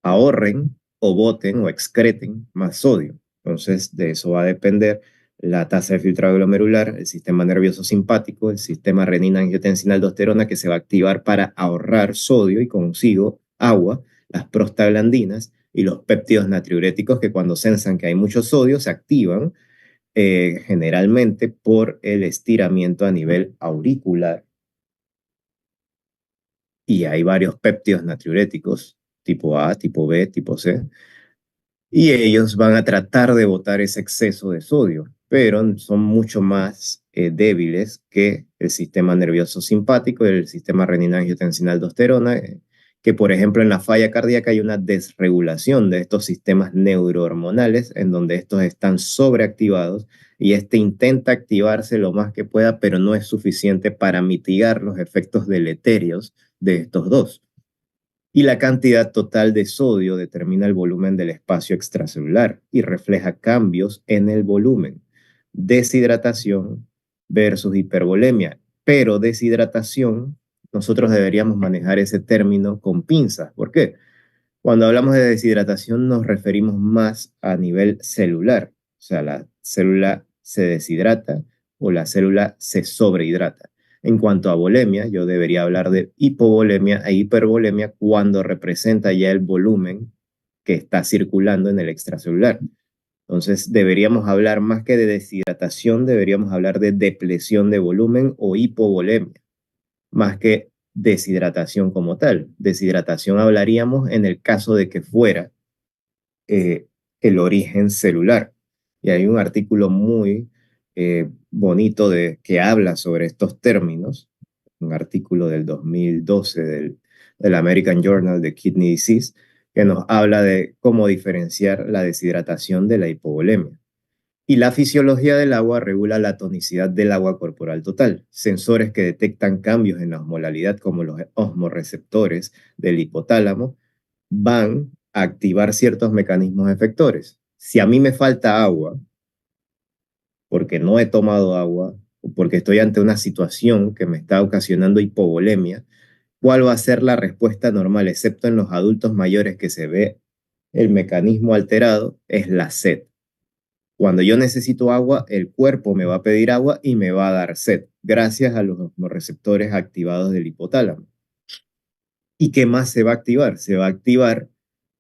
ahorren o boten o excreten más sodio. Entonces, de eso va a depender la tasa de filtrado glomerular, el sistema nervioso simpático, el sistema renina-angiotensina-aldosterona, que se va a activar para ahorrar sodio y consigo agua, las prostaglandinas y los péptidos natriuréticos, que cuando sensan que hay mucho sodio se activan generalmente por el estiramiento a nivel auricular. Y hay varios péptidos natriuréticos, tipo A, tipo B, tipo C, y ellos van a tratar de botar ese exceso de sodio, pero son mucho más débiles que el sistema nervioso simpático y el sistema renina-angiotensina-aldosterona, que por ejemplo en la falla cardíaca hay una desregulación de estos sistemas neurohormonales en donde estos están sobreactivados, y este intenta activarse lo más que pueda, pero no es suficiente para mitigar los efectos deleterios de estos dos. Y la cantidad total de sodio determina el volumen del espacio extracelular y refleja cambios en el volumen. Deshidratación versus hipervolemia. Pero deshidratación, nosotros deberíamos manejar ese término con pinzas. ¿Por qué? Cuando hablamos de deshidratación nos referimos más a nivel celular. O sea, la célula se deshidrata o la célula se sobrehidrata. En cuanto a volemia, yo debería hablar de hipovolemia e hipervolemia cuando representa ya el volumen que está circulando en el extracelular. Entonces, deberíamos hablar más que de deshidratación, deberíamos hablar de depresión de volumen o hipovolemia, más que deshidratación como tal. Deshidratación hablaríamos en el caso de que fuera el origen celular. Y hay un artículo muy bonito que habla sobre estos términos, un artículo del 2012 del American Journal de Kidney Disease, que nos habla de cómo diferenciar la deshidratación de la hipovolemia. Y la fisiología del agua regula la tonicidad del agua corporal total. Sensores que detectan cambios en la osmolalidad, como los osmoreceptores del hipotálamo, van a activar ciertos mecanismos efectores. Si a mí me falta agua, porque no he tomado agua, o porque estoy ante una situación que me está ocasionando hipovolemia, ¿cuál va a ser la respuesta normal? Excepto en los adultos mayores, que se ve el mecanismo alterado, es la sed. Cuando yo necesito agua, el cuerpo me va a pedir agua y me va a dar sed, gracias a los receptores activados del hipotálamo. ¿Y qué más se va a activar? Se va a activar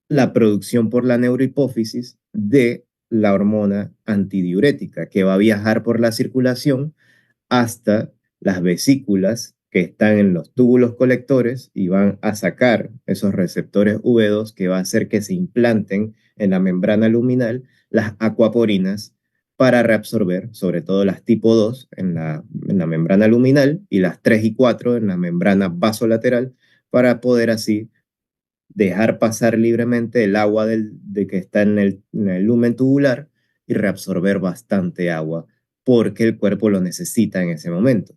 la producción por la neurohipófisis de la hormona antidiurética, que va a viajar por la circulación hasta las vesículas que están en los túbulos colectores y van a sacar esos receptores V2, que va a hacer que se implanten en la membrana luminal las acuaporinas para reabsorber, sobre todo las tipo 2 en la membrana luminal y las 3 y 4 en la membrana vasolateral, para poder así dejar pasar libremente el agua de que está en el lumen tubular y reabsorber bastante agua porque el cuerpo lo necesita en ese momento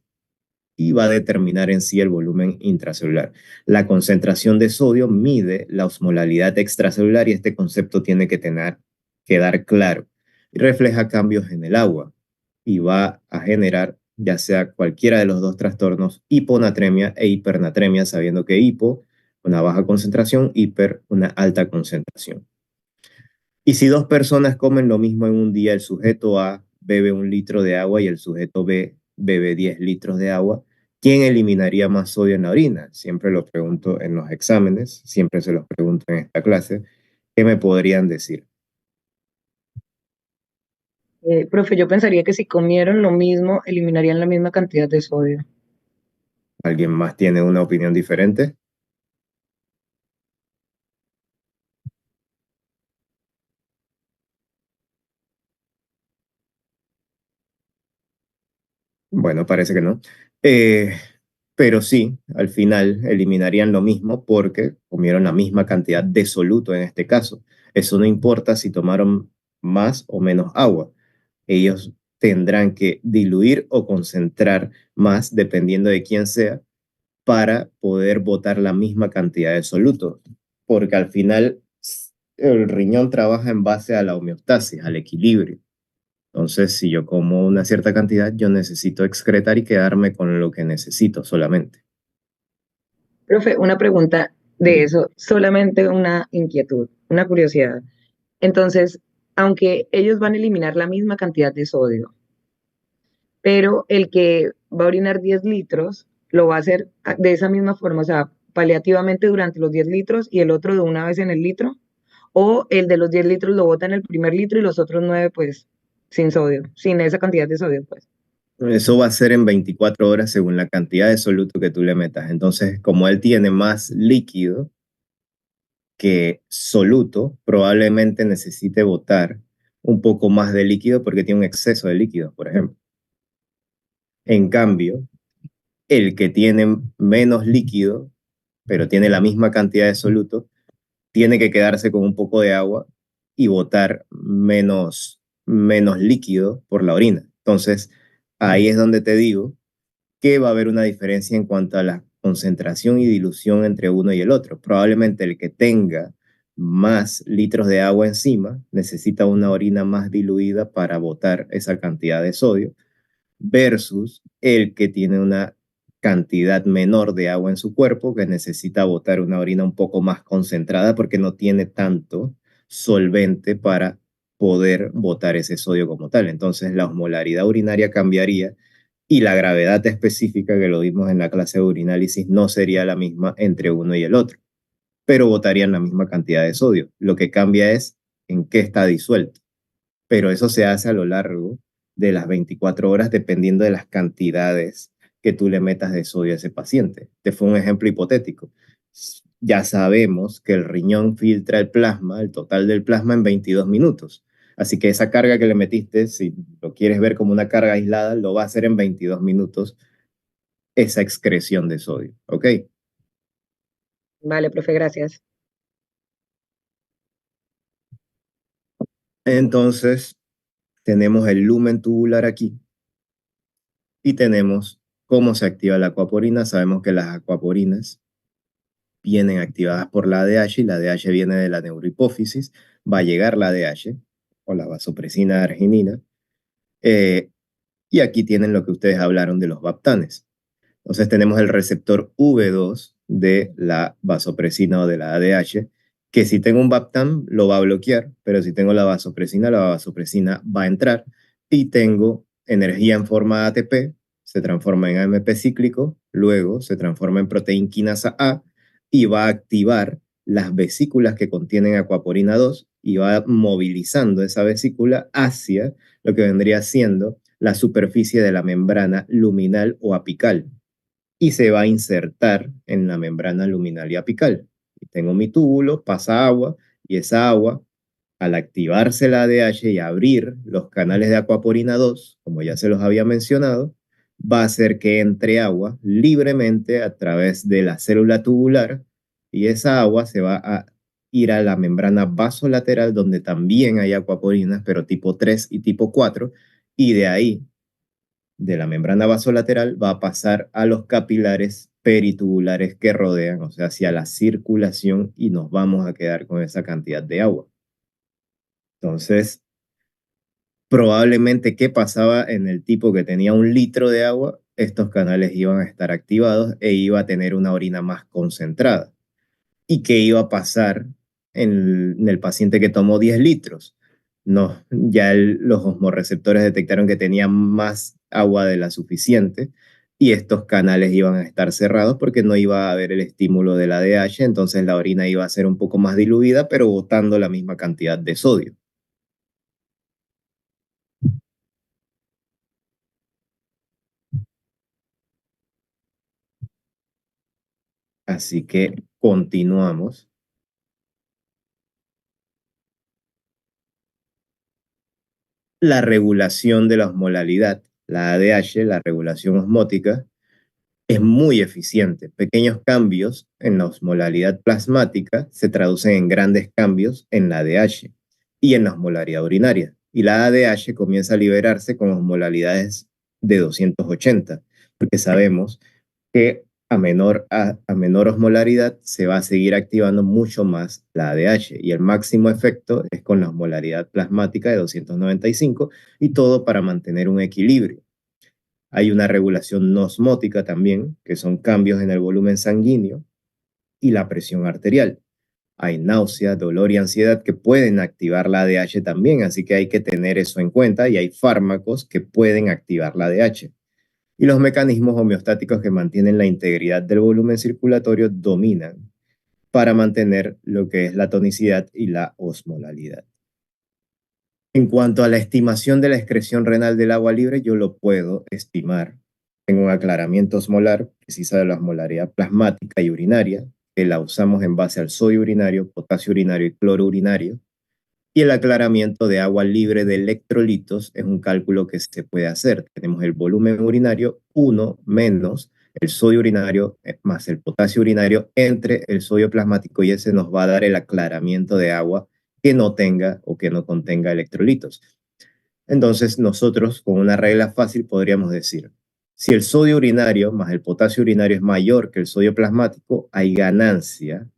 y va a determinar en sí el volumen intracelular. La concentración de sodio mide la osmolalidad extracelular y este concepto tiene que quedar claro y refleja cambios en el agua y va a generar ya sea cualquiera de los dos trastornos, hiponatremia e hipernatremia, sabiendo que hipo, una baja concentración, hiper, una alta concentración. Y si dos personas comen lo mismo en un día, el sujeto A bebe 1 litro de agua y el sujeto B bebe 10 litros de agua, ¿quién eliminaría más sodio en la orina? Siempre lo pregunto en los exámenes, siempre se los pregunto en esta clase. ¿Qué me podrían decir? Profe, yo pensaría que si comieron lo mismo, eliminarían la misma cantidad de sodio. ¿Alguien más tiene una opinión diferente? Bueno, parece que no. Pero sí, al final eliminarían lo mismo porque comieron la misma cantidad de soluto en este caso. Eso no importa si tomaron más o menos agua. Ellos tendrán que diluir o concentrar más, dependiendo de quién sea, para poder botar la misma cantidad de soluto. Porque al final el riñón trabaja en base a la homeostasis, al equilibrio. Entonces, si yo como una cierta cantidad, yo necesito excretar y quedarme con lo que necesito solamente. Profe, una pregunta de eso, solamente una inquietud, una curiosidad. Entonces, aunque ellos van a eliminar la misma cantidad de sodio, pero el que va a orinar 10 litros lo va a hacer de esa misma forma, o sea, paliativamente durante los 10 litros y el otro de una vez en el litro, o el de los 10 litros lo bota en el primer litro y los otros 9 pues sin sodio, sin esa cantidad de sodio pues. Eso va a ser en 24 horas según la cantidad de soluto que tú le metas. Entonces, como él tiene más líquido que soluto, probablemente necesite botar un poco más de líquido porque tiene un exceso de líquido, por ejemplo. En cambio, el que tiene menos líquido, pero tiene la misma cantidad de soluto, tiene que quedarse con un poco de agua y botar menos líquido por la orina. Entonces, ahí es donde te digo que va a haber una diferencia en cuanto a la concentración y dilución entre uno y el otro. Probablemente el que tenga más litros de agua encima necesita una orina más diluida para botar esa cantidad de sodio versus el que tiene una cantidad menor de agua en su cuerpo que necesita botar una orina un poco más concentrada porque no tiene tanto solvente para poder botar ese sodio como tal. Entonces la osmolaridad urinaria cambiaría y la gravedad específica que lo vimos en la clase de urinálisis no sería la misma entre uno y el otro, pero botarían la misma cantidad de sodio. Lo que cambia es en qué está disuelto, pero eso se hace a lo largo de las 24 horas dependiendo de las cantidades que tú le metas de sodio a ese paciente. Este fue un ejemplo hipotético. Ya sabemos que el riñón filtra el plasma, el total del plasma en 22 minutos. Así que esa carga que le metiste, si lo quieres ver como una carga aislada, lo va a hacer en 22 minutos esa excreción de sodio. ¿Ok? Vale, profe, gracias. Entonces, tenemos el lumen tubular aquí y tenemos cómo se activa la acuaporina. Sabemos que las acuaporinas vienen activadas por la ADH y la ADH viene de la neurohipófisis. Va a llegar la ADH o la vasopresina arginina. Eh, y aquí tienen lo que ustedes hablaron de los baptanes. Entonces tenemos el receptor V2 de la vasopresina o de la ADH, que si tengo un baptan lo va a bloquear, pero si tengo la vasopresina va a entrar y tengo energía en forma de ATP, se transforma en AMP cíclico, luego se transforma en proteína quinasa A y va a activar las vesículas que contienen acuaporina 2 y va movilizando esa vesícula hacia lo que vendría siendo la superficie de la membrana luminal o apical y se va a insertar en la membrana luminal y apical. Y tengo mi túbulo, pasa agua y esa agua, al activarse la ADH y abrir los canales de acuaporina 2, como ya se los había mencionado, va a hacer que entre agua libremente a través de la célula tubular y esa agua se va a ir a la membrana vasolateral donde también hay acuaporinas, pero tipo 3 y tipo 4, y de ahí de la membrana vasolateral va a pasar a los capilares peritubulares que rodean, o sea, hacia la circulación, y nos vamos a quedar con esa cantidad de agua. Entonces, probablemente, ¿qué pasaba en el tipo que tenía 1 litro de agua? Estos canales iban a estar activados e iba a tener una orina más concentrada. ¿Y qué iba a pasar en el paciente que tomó 10 litros? No, ya los osmorreceptores detectaron que tenía más agua de la suficiente y estos canales iban a estar cerrados porque no iba a haber el estímulo del ADH, entonces la orina iba a ser un poco más diluida, pero botando la misma cantidad de sodio. Así que continuamos. La regulación de la osmolalidad, la ADH, la regulación osmótica, es muy eficiente. Pequeños cambios en la osmolalidad plasmática se traducen en grandes cambios en la ADH y en la osmolaridad urinaria. Y la ADH comienza a liberarse con osmolalidades de 280, porque sabemos que a menor osmolaridad se va a seguir activando mucho más la ADH y el máximo efecto es con la osmolaridad plasmática de 295 y todo para mantener un equilibrio. Hay una regulación no osmótica también, que son cambios en el volumen sanguíneo y la presión arterial. Hay náusea, dolor y ansiedad que pueden activar la ADH también, así que hay que tener eso en cuenta y hay fármacos que pueden activar la ADH. Y los mecanismos homeostáticos que mantienen la integridad del volumen circulatorio dominan para mantener lo que es la tonicidad y la osmolalidad. En cuanto a la estimación de la excreción renal del agua libre, yo lo puedo estimar. Tengo un aclaramiento osmolar, que sí sabe la osmolaridad plasmática y urinaria, que la usamos en base al sodio urinario, potasio urinario y cloro urinario. Y el aclaramiento de agua libre de electrolitos es un cálculo que se puede hacer. Tenemos el volumen urinario 1 menos el sodio urinario más el potasio urinario entre el sodio plasmático y ese nos va a dar el aclaramiento de agua que no tenga o que no contenga electrolitos. Entonces nosotros con una regla fácil podríamos decir, si el sodio urinario más el potasio urinario es mayor que el sodio plasmático, hay ganancia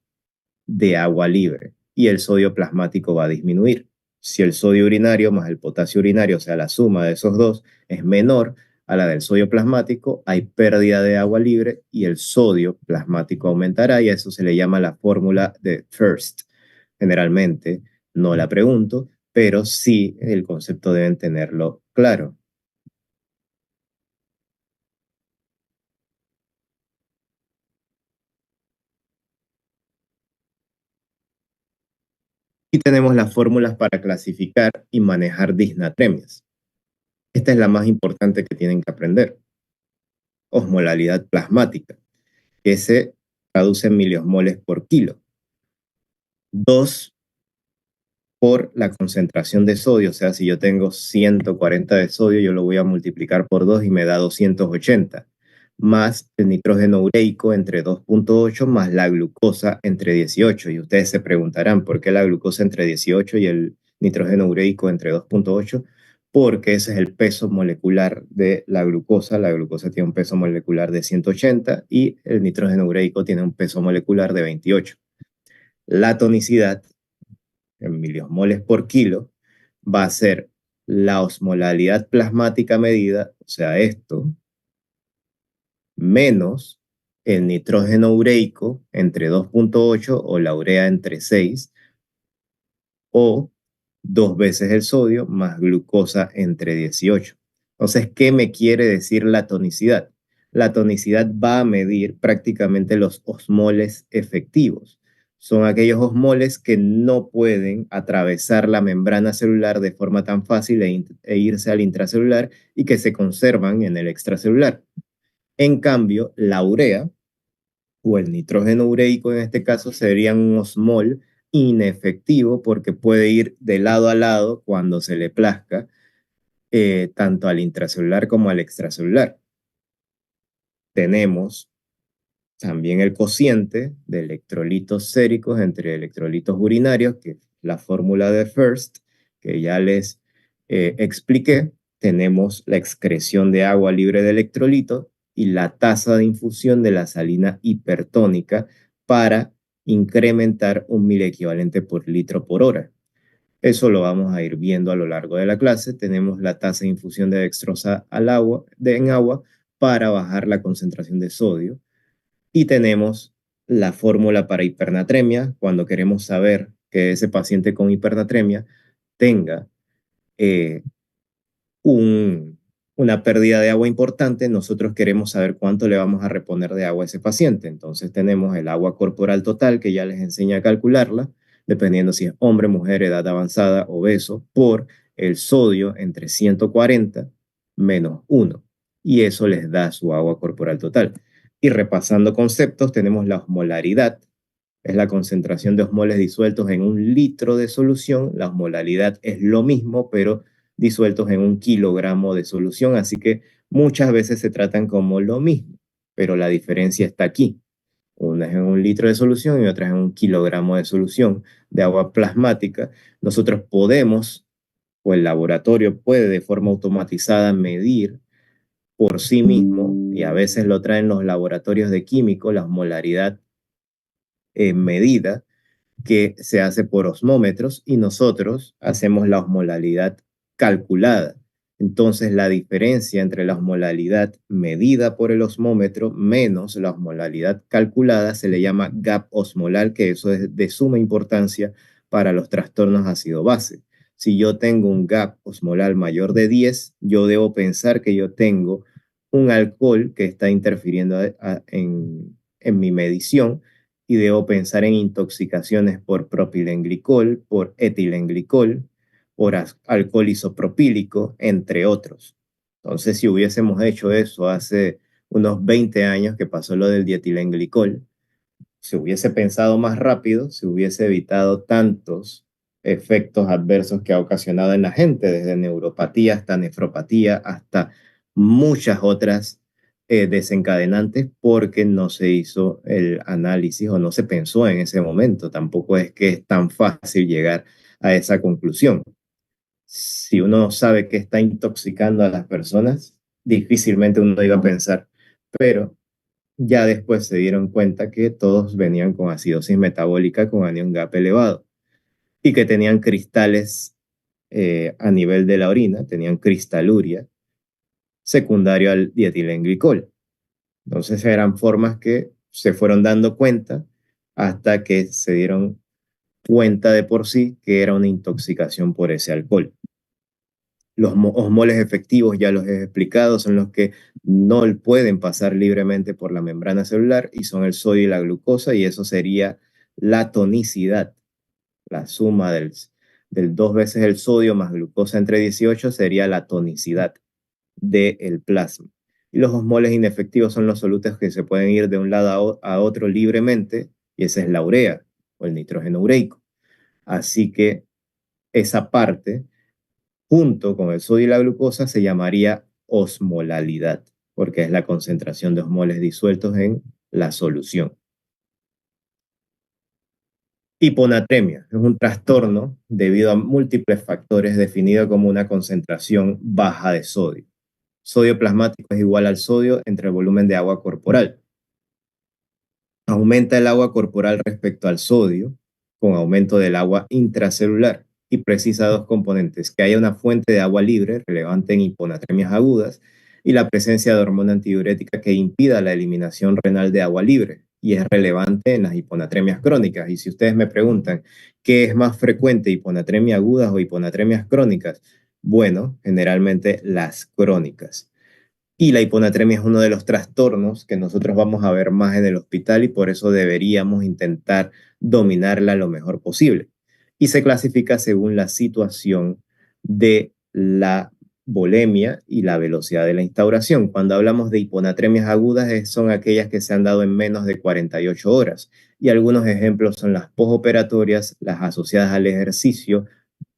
de agua libre y el sodio plasmático va a disminuir. Si el sodio urinario más el potasio urinario, o sea, la suma de esos dos, es menor a la del sodio plasmático, hay pérdida de agua libre y el sodio plasmático aumentará y a eso se le llama la fórmula de First. Generalmente no la pregunto, pero sí el concepto deben tenerlo claro. Y tenemos las fórmulas para clasificar y manejar disnatremias. Esta es la más importante que tienen que aprender. Osmolalidad plasmática, que se traduce en miliosmoles por kilo. 2 por la concentración de sodio, o sea, si yo tengo 140 de sodio, yo lo voy a multiplicar por 2 y me da 280, más el nitrógeno ureico entre 2.8 más la glucosa entre 18. Y ustedes se preguntarán, ¿por qué la glucosa entre 18 y el nitrógeno ureico entre 2.8? Porque ese es el peso molecular de la glucosa. La glucosa tiene un peso molecular de 180 y el nitrógeno ureico tiene un peso molecular de 28. La tonicidad en miliosmoles por kilo va a ser la osmolalidad plasmática medida, o sea, esto, menos el nitrógeno ureico entre 2.8 o la urea entre 6, o 2 veces el sodio más glucosa entre 18. Entonces, ¿qué me quiere decir la tonicidad? La tonicidad va a medir prácticamente los osmoles efectivos. Son aquellos osmoles que no pueden atravesar la membrana celular de forma tan fácil e irse al intracelular y que se conservan en el extracelular. En cambio, la urea o el nitrógeno ureico en este caso serían un osmol inefectivo porque puede ir de lado a lado cuando se le plazca, tanto al intracelular como al extracelular. Tenemos también el cociente de electrolitos séricos entre electrolitos urinarios, que es la fórmula de First, que ya les expliqué, tenemos la excreción de agua libre de electrolitos y la tasa de infusión de la salina hipertónica para incrementar 1.000 equivalente por litro por hora. Eso lo vamos a ir viendo a lo largo de la clase. Tenemos la tasa de infusión de dextrosa en agua para bajar la concentración de sodio. Y tenemos la fórmula para hipernatremia, cuando queremos saber que ese paciente con hipernatremia tenga eh, una pérdida de agua importante, nosotros queremos saber cuánto le vamos a reponer de agua a ese paciente. Entonces tenemos el agua corporal total, que ya les enseña a calcularla, dependiendo si es hombre, mujer, edad avanzada, obeso, por el sodio entre 140 menos 1. Y eso les da su agua corporal total. Y repasando conceptos, tenemos la osmolaridad, es la concentración de osmoles disueltos en 1 litro de solución. La osmolaridad es lo mismo, pero disueltos en 1 kilogramo de solución, así que muchas veces se tratan como lo mismo, pero la diferencia está aquí. Una es en 1 litro de solución y otra es en 1 kilogramo de solución de agua plasmática. Nosotros podemos, o el laboratorio puede de forma automatizada medir por sí mismo, y a veces lo traen los laboratorios de químico, la osmolaridad medida, que se hace por osmómetros, y nosotros hacemos la osmolaridad calculada. Entonces, la diferencia entre la osmolaridad medida por el osmómetro menos la osmolaridad calculada se le llama gap osmolar, que eso es de suma importancia para los trastornos ácido-base. Si yo tengo un gap osmolar mayor de 10, yo debo pensar que yo tengo un alcohol que está interfiriendo en mi medición, y debo pensar en intoxicaciones por propilenglicol, por etilenglicol, por alcohol isopropílico, entre otros. Entonces, si hubiésemos hecho eso hace unos 20 años que pasó lo del dietilenglicol, se hubiese pensado más rápido, se hubiese evitado tantos efectos adversos que ha ocasionado en la gente, desde neuropatía hasta nefropatía, hasta muchas otras desencadenantes, porque no se hizo el análisis o no se pensó en ese momento. Tampoco es que es tan fácil llegar a esa conclusión. Si uno sabe que está intoxicando a las personas, difícilmente uno iba a pensar, pero ya después se dieron cuenta que todos venían con acidosis metabólica con anión GAP elevado y que tenían cristales a nivel de la orina, tenían cristaluria secundario al dietilenglicol. Entonces eran formas que se fueron dando cuenta hasta que se dieron cuenta de por sí que era una intoxicación por ese alcohol. Los osmoles efectivos, ya los he explicado, son los que no pueden pasar libremente por la membrana celular, y son el sodio y la glucosa, y eso sería la tonicidad. La suma del 2 veces el sodio más glucosa entre 18 sería la tonicidad del plasma. Y los osmoles inefectivos son los solutos que se pueden ir de un lado a otro libremente, y esa es la urea o el nitrógeno ureico. Así que esa parte, junto con el sodio y la glucosa, se llamaría osmolalidad, porque es la concentración de osmoles disueltos en la solución. Hiponatremia es un trastorno debido a múltiples factores definido como una concentración baja de sodio. Sodio plasmático es igual al sodio entre el volumen de agua corporal. Aumenta el agua corporal respecto al sodio con aumento del agua intracelular, y precisa dos componentes: que haya una fuente de agua libre relevante en hiponatremias agudas, y la presencia de hormona antidiurética que impida la eliminación renal de agua libre, y es relevante en las hiponatremias crónicas. Y si ustedes me preguntan qué es más frecuente, hiponatremia agudas o hiponatremias crónicas, bueno, generalmente las crónicas. Y la hiponatremia es uno de los trastornos que nosotros vamos a ver más en el hospital, y por eso deberíamos intentar dominarla lo mejor posible. Y se clasifica según la situación de la volemia y la velocidad de la instauración. Cuando hablamos de hiponatremias agudas, son aquellas que se han dado en menos de 48 horas. Y algunos ejemplos son las posoperatorias, las asociadas al ejercicio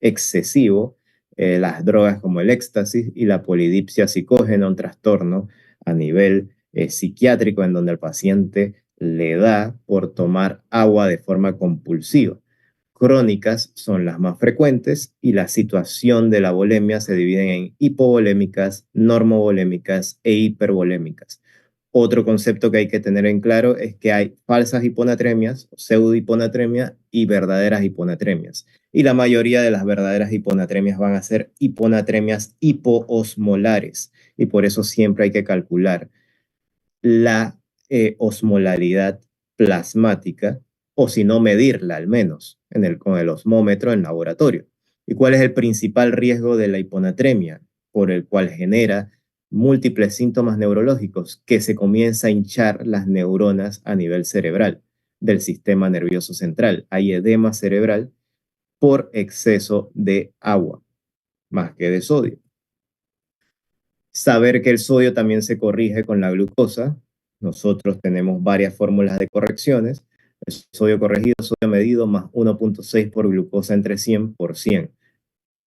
excesivo, las drogas como el éxtasis, y la polidipsia psicógena, un trastorno a nivel psiquiátrico en donde el paciente le da por tomar agua de forma compulsiva. crónicas son las más frecuentes y la situación de la volemia se divide en hipovolémicas, normovolémicas e hipervolémicas. Otro concepto que hay que tener en claro es que hay falsas hiponatremias, pseudohiponatremia y verdaderas hiponatremias. Y la mayoría de las verdaderas hiponatremias van a ser hiponatremias hipoosmolares. Y por eso siempre hay que calcular la osmolaridad plasmática, o si no medirla al menos con el osmómetro en laboratorio. ¿Y cuál es el principal riesgo de la hiponatremia? Por el cual genera múltiples síntomas neurológicos, que se comienza a hinchar las neuronas a nivel cerebral del sistema nervioso central. Hay edema cerebral por exceso de agua, más que de sodio. Saber que el sodio también se corrige con la glucosa. Nosotros tenemos varias fórmulas de correcciones. El sodio corregido, sodio medido, más 1.6 por glucosa entre 100 por 100.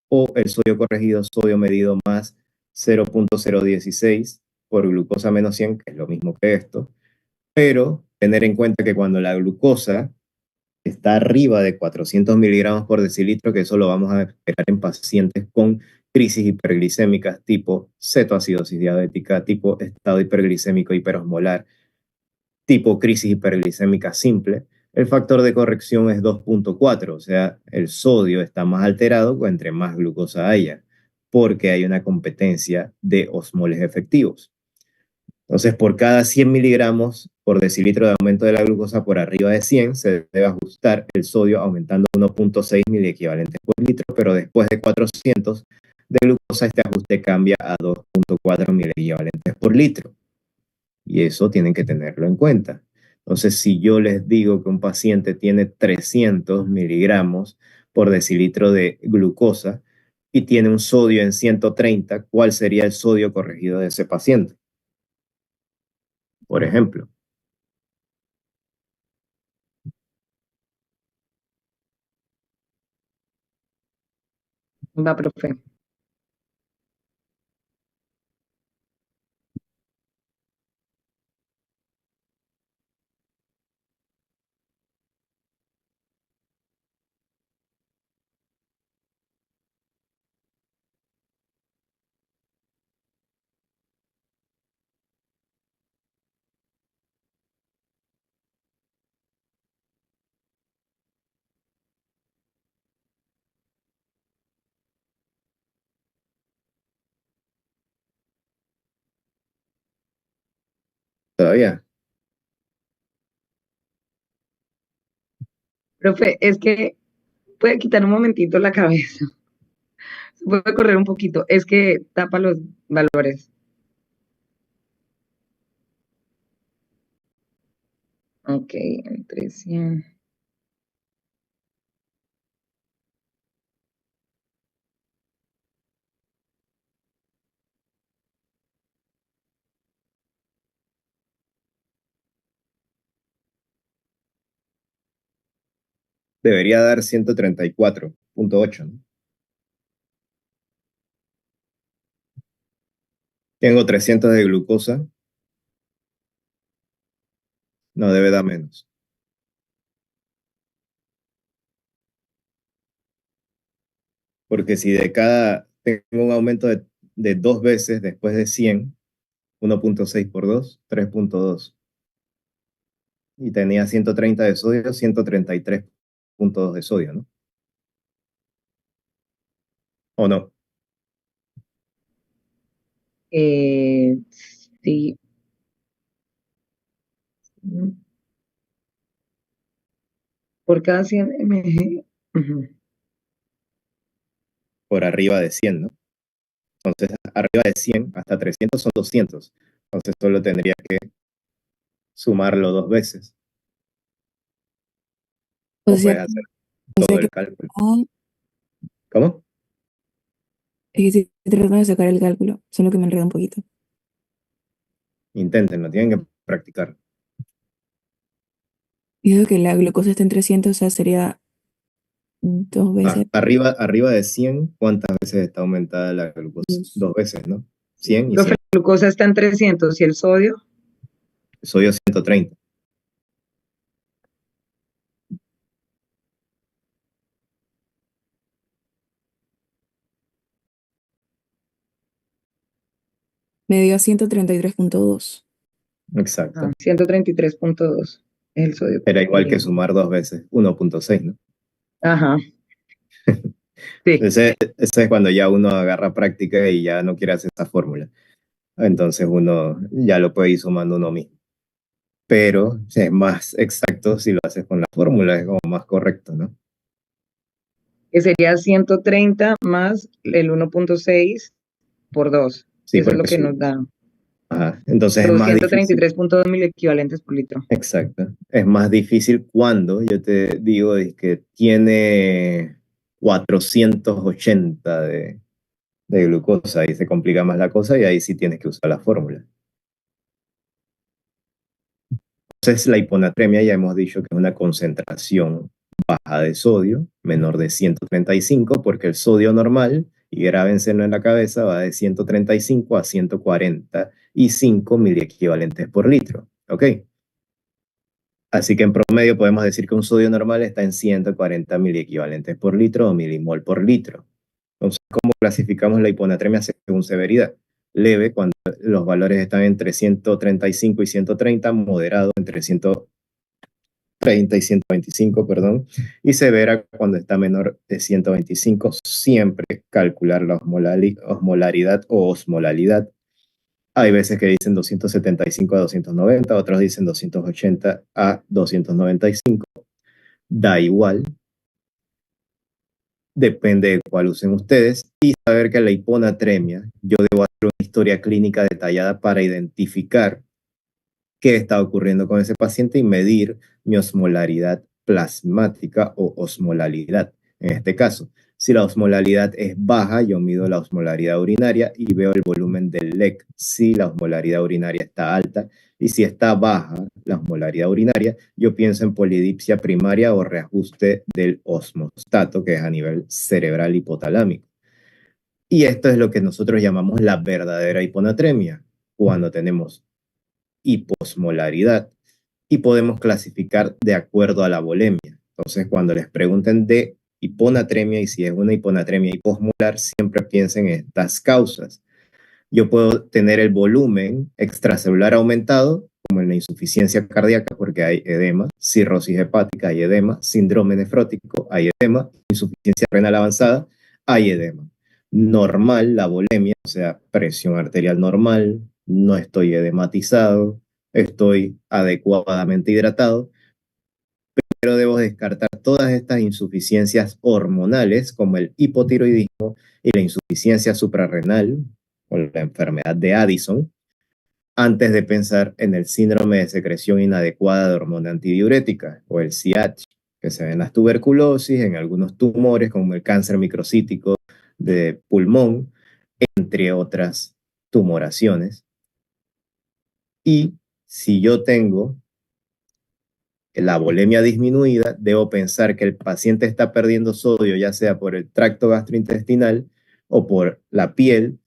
O el sodio corregido, sodio medido, más 0.016 por glucosa menos 100, que es lo mismo que esto. Pero tener en cuenta que cuando la glucosa está arriba de 400 miligramos por decilitro, que eso lo vamos a esperar en pacientes con crisis hiperglicémicas tipo cetoacidosis diabética, tipo estado hiperglicémico hiperosmolar, tipo crisis hiperglicémica simple, el factor de corrección es 2.4, o sea, el sodio está más alterado entre más glucosa haya, porque hay una competencia de osmoles efectivos. Entonces, por cada 100 miligramos por decilitro de aumento de la glucosa por arriba de 100, se debe ajustar el sodio aumentando 1.6 miliequivalentes por litro, pero después de 400 de glucosa, este ajuste cambia a 2.4 miliequivalentes por litro. Y eso tienen que tenerlo en cuenta. Entonces, si yo les digo que un paciente tiene 300 miligramos por decilitro de glucosa y tiene un sodio en 130, ¿cuál sería el sodio corregido de ese paciente? Por ejemplo. Va, profe. Todavía. Profe, es que puede quitar un momentito la cabeza. Se puede correr un poquito. Es que tapa los valores. Ok, entre 100. Debería dar 134.8, ¿no? Tengo 300 de glucosa. No, debe dar menos. Porque si tengo un aumento de 2 veces después de 100, 1.6 por 2, 3.2. Y tenía 130 de sodio, 133.2 de sodio, ¿no? ¿O no? Sí. Por cada 100 mg. Por arriba de 100, ¿no? Entonces, arriba de 100 hasta 300 son 200. Entonces, solo tendría que sumarlo 2 veces. O O sea, puedes hacer o todo sea que el cálculo. ¿Cómo? es que estoy tratando de sacar el cálculo, solo que me enreda un poquito. Inténtenlo, tienen que practicar. Digo que la glucosa está en 300, o sea, sería 2 veces. Arriba de 100, ¿cuántas veces está aumentada la glucosa? 2 veces, ¿no? 100 y Profe, 100. la glucosa está en 300 y el sodio. Sodio 130. Me dio 133.2. Exacto. 133.2 es el sodio. Era igual que sumar 2 veces, 1.6, ¿no? Ajá. Sí. Ese es cuando ya uno agarra práctica y ya no quiere hacer esa fórmula. Entonces uno ya lo puede ir sumando uno mismo. Pero es más exacto si lo haces con la fórmula, es como más correcto, ¿no? Que sería 130 más el 1.6 por 2. Sí, Eso es lo porque que nos da ajá. Entonces es más difícil. 233.2 mil equivalentes por litro. Exacto. Es más difícil cuando yo te digo es que tiene 480 de glucosa y se complica más la cosa y ahí sí tienes que usar la fórmula. Entonces la hiponatremia ya hemos dicho que es una concentración baja de sodio, menor de 135, porque el sodio normal, y grábenselo en la cabeza, va de 135 a 145 miliequivalentes por litro. ¿Ok? Así que en promedio podemos decir que un sodio normal está en 140 miliequivalentes por litro o milimol por litro. Entonces, ¿cómo clasificamos la hiponatremia según severidad? Leve cuando los valores están entre 135 y 130, moderado entre 130 y 125, perdón, y severa cuando está menor de 125. Siempre calcular la osmolaridad o osmolalidad. Hay veces que dicen 275 a 290, otros dicen 280 a 295. Da igual, depende de cuál usen ustedes. Y saber que la hiponatremia, yo debo hacer una historia clínica detallada para identificar qué está ocurriendo con ese paciente y medir mi osmolaridad plasmática o osmolalidad. En este caso, si la osmolaridad es baja, yo mido la osmolaridad urinaria y veo el volumen del LEC. Si la osmolaridad urinaria está alta y si está baja la osmolaridad urinaria, yo pienso en polidipsia primaria o reajuste del osmostato, que es a nivel cerebral hipotalámico. Y esto es lo que nosotros llamamos la verdadera hiponatremia, cuando tenemos hiposmolaridad y podemos clasificar de acuerdo a la volemia. Entonces, cuando les pregunten de hiponatremia y si es una hiponatremia hiposmolar, siempre piensen en estas causas. Yo puedo tener el volumen extracelular aumentado, como en la insuficiencia cardíaca, porque hay edema, cirrosis hepática, hay edema, síndrome nefrótico, hay edema, insuficiencia renal avanzada, hay edema. Normal, la volemia, o sea, presión arterial normal, no estoy edematizado, estoy adecuadamente hidratado, pero debo descartar todas estas insuficiencias hormonales, como el hipotiroidismo y la insuficiencia suprarrenal, o la enfermedad de Addison, antes de pensar en el síndrome de secreción inadecuada de hormona antidiurética, o el SIADH, que se ve en las tuberculosis, en algunos tumores, como el cáncer microcítico de pulmón, entre otras tumoraciones. Y si yo tengo la volemia disminuida, debo pensar que el paciente está perdiendo sodio, ya sea por el tracto gastrointestinal o por la piel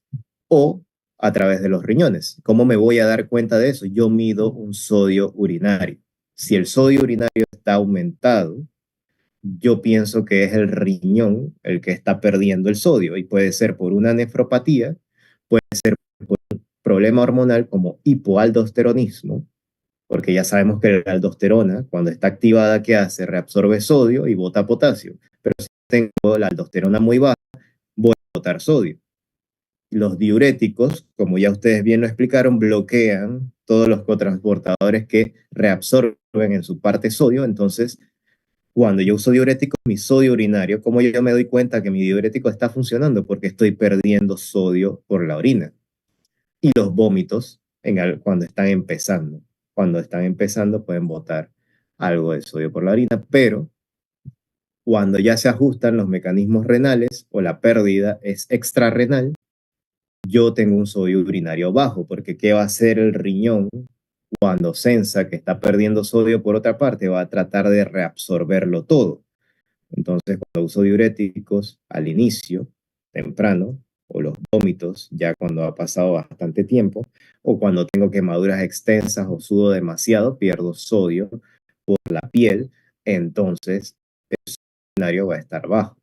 o a través de los riñones. ¿Cómo me voy a dar cuenta de eso? Yo mido un sodio urinario. Si el sodio urinario está aumentado, yo pienso que es el riñón el que está perdiendo el sodio y puede ser por una nefropatía, puede ser por un problema hormonal como hipoaldosteronismo, porque ya sabemos que la aldosterona, cuando está activada, ¿qué hace? Reabsorbe sodio y bota potasio. Pero si tengo la aldosterona muy baja, voy a botar sodio. Los diuréticos, como ya ustedes bien lo explicaron, bloquean todos los cotransportadores que reabsorben en su parte sodio. Entonces, cuando yo uso diuréticos, mi sodio urinario, ¿cómo yo me doy cuenta que mi diurético está funcionando? Porque estoy perdiendo sodio por la orina. Y los vómitos, cuando están empezando. Cuando están empezando pueden botar algo de sodio por la orina, pero cuando ya se ajustan los mecanismos renales o la pérdida es extrarrenal, yo tengo un sodio urinario bajo, porque ¿qué va a hacer el riñón cuando sensa que está perdiendo sodio por otra parte? Va a tratar de reabsorberlo todo. Entonces, cuando uso diuréticos al inicio, temprano, o los vómitos, ya cuando ha pasado bastante tiempo, o cuando tengo quemaduras extensas o sudo demasiado, pierdo sodio por la piel, entonces el sodio urinario va a estar bajo.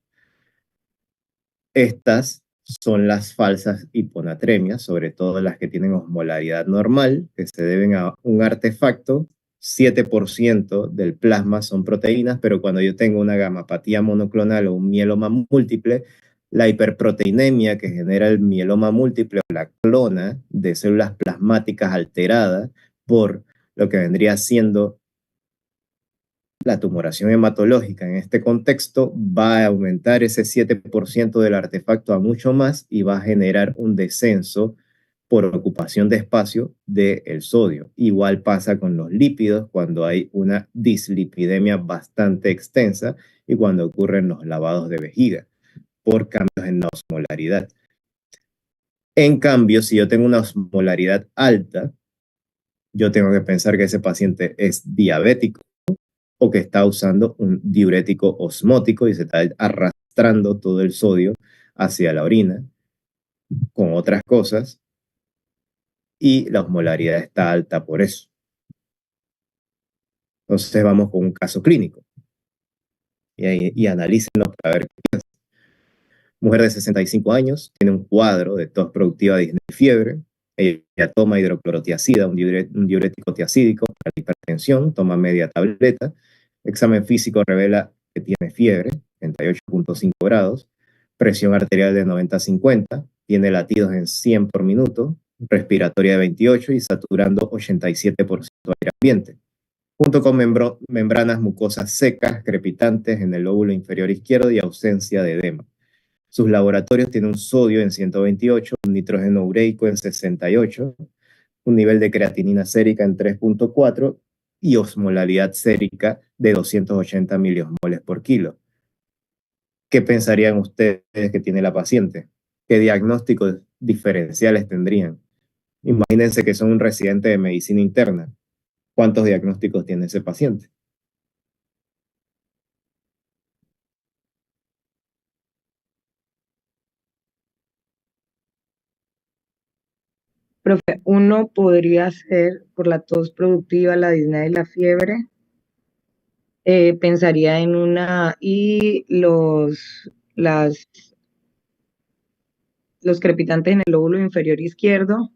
Estas son las falsas hiponatremias, sobre todo las que tienen osmolaridad normal, que se deben a un artefacto. 7% del plasma son proteínas, pero cuando yo tengo una gamapatía monoclonal o un mieloma múltiple, la hiperproteinemia que genera el mieloma múltiple o la clona de células plasmáticas alteradas por lo que vendría siendo la tumoración hematológica en este contexto va a aumentar ese 7% del artefacto a mucho más y va a generar un descenso por ocupación de espacio del sodio. Igual pasa con los lípidos cuando hay una dislipidemia bastante extensa y cuando ocurren los lavados de vejiga por cambios en la osmolaridad. En cambio, si yo tengo una osmolaridad alta, yo tengo que pensar que ese paciente es diabético o que está usando un diurético osmótico y se está arrastrando todo el sodio hacia la orina con otras cosas y la osmolaridad está alta por eso. Entonces vamos con un caso clínico y analícenlo para ver qué pasa. Mujer de 65 años, tiene un cuadro de tos productiva, disnea y fiebre. Ella toma hidroclorotiazida, un diurético tiacídico para la hipertensión, toma media tableta. Examen físico revela que tiene fiebre, 38.5 grados, presión arterial de 90-50, tiene latidos en 100 por minuto, respiratoria de 28 y saturando 87% aire ambiente, junto con membranas mucosas secas, crepitantes en el lóbulo inferior izquierdo y ausencia de edema. Sus laboratorios tienen un sodio en 128, un nitrógeno ureico en 68, un nivel de creatinina sérica en 3.4 y osmolaridad sérica de 280 miliosmoles por kilo. ¿Qué pensarían ustedes que tiene la paciente? ¿Qué diagnósticos diferenciales tendrían? Imagínense que son un residente de medicina interna. ¿Cuántos diagnósticos tiene ese paciente? Profe, uno podría ser por la tos productiva, la disnea y la fiebre. Pensaría en una y los crepitantes en el lóbulo inferior izquierdo.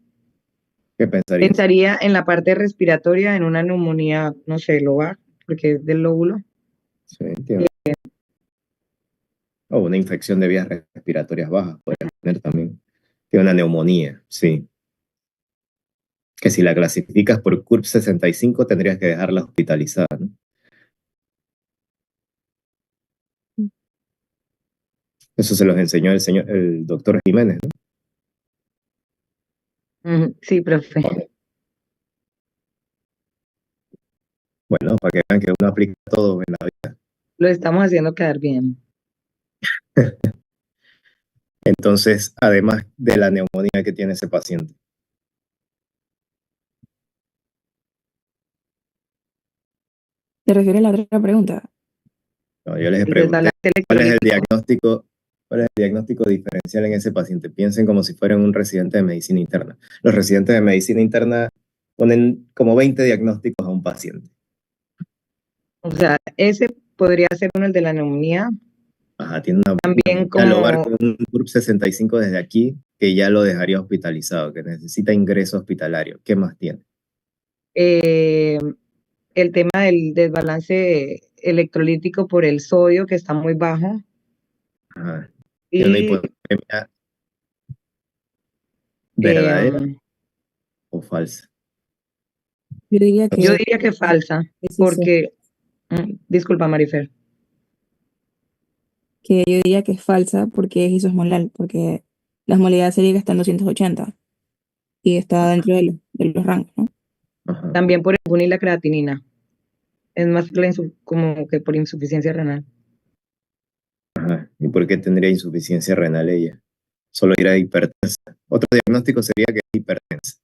¿Qué pensarías? Pensaría en la parte respiratoria, en una neumonía, no sé, lobar, porque es del lóbulo. Sí, tiene. O una infección de vías respiratorias bajas, podría tener también. Tiene una neumonía, sí. Que si la clasificas por CURP 65 tendrías que dejarla hospitalizada, ¿no? Eso se los enseñó el doctor Jiménez, ¿no? Sí, profe. Bueno, para que vean que uno aplica todo en la vida. Lo estamos haciendo quedar bien. Entonces, además de la neumonía que tiene ese paciente. ¿Te refieres a la otra pregunta? No, yo les El pregunté, desbalance electrolítico. ¿cuál es el diagnóstico diferencial en ese paciente? Piensen como si fueran un residente de medicina interna. Los residentes de medicina interna ponen como 20 diagnósticos a un paciente. O sea, ese podría ser uno, el de la neumonía. Ajá, tiene una También lobar como con un CURP 65 desde aquí, que ya lo dejaría hospitalizado, que necesita ingreso hospitalario. ¿Qué más tiene? el tema del desbalance electrolítico por el sodio, que está muy bajo. Ajá. Tiene una Y hipotermia verdadera em, o falsa. Yo diría yo que diría que falsa, sí, porque, disculpa, Marifer. que yo diría que es falsa porque es isosmolar, porque la osmolaridad sérica está en 280 y está dentro de los rangos, ¿no? Ajá. También por el GUN y la creatinina. Es más como que por insuficiencia renal. Ajá. ¿Y por qué tendría insuficiencia renal ella? Solo era hipertensa. Otro diagnóstico sería que es hipertensa.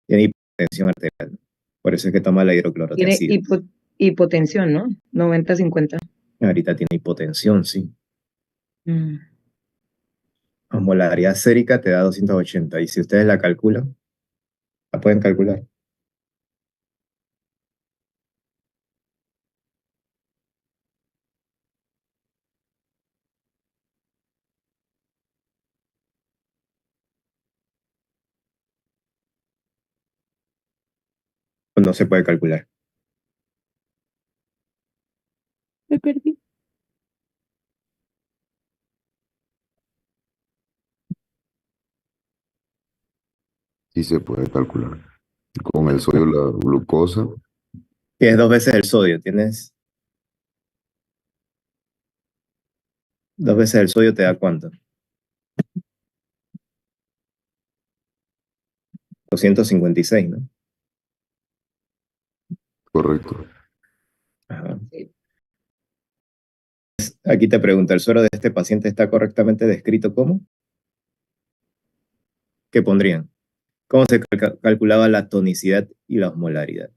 Tiene hipertensión arterial. Por eso es que toma la Tiene hidroclorotiazida. hipotensión, ¿no? 90-50. Ahorita tiene hipotensión, sí. Mm. Osmolaridad sérica te da 280. Y si ustedes la calculan, la pueden calcular. o no se puede calcular. Me perdí. Sí se puede calcular. Con el sodio, la glucosa, Tienes 2 veces el sodio, dos veces el sodio te da ¿cuánto? 256, ¿no? correcto. Ajá. Aquí te pregunta, ¿el suero de este paciente está correctamente descrito cómo? ¿Qué pondrían? ¿Cómo se calculaba la tonicidad y la osmolaridad?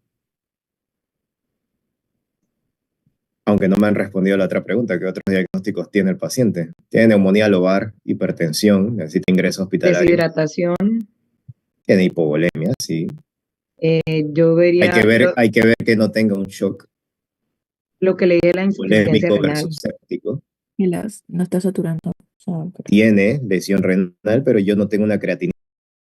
Aunque no me han respondido a la otra pregunta, ¿qué otros diagnósticos tiene el paciente? Tiene neumonía lobar, hipertensión, necesita ingreso hospitalario, Deshidratación, tiene hipovolemia, sí. yo vería Hay que ver que no tenga un shock lo que leí de la insuficiencia polémico renal. versus séptico. Y no está saturando. Tiene lesión renal, pero yo no tengo una creatinina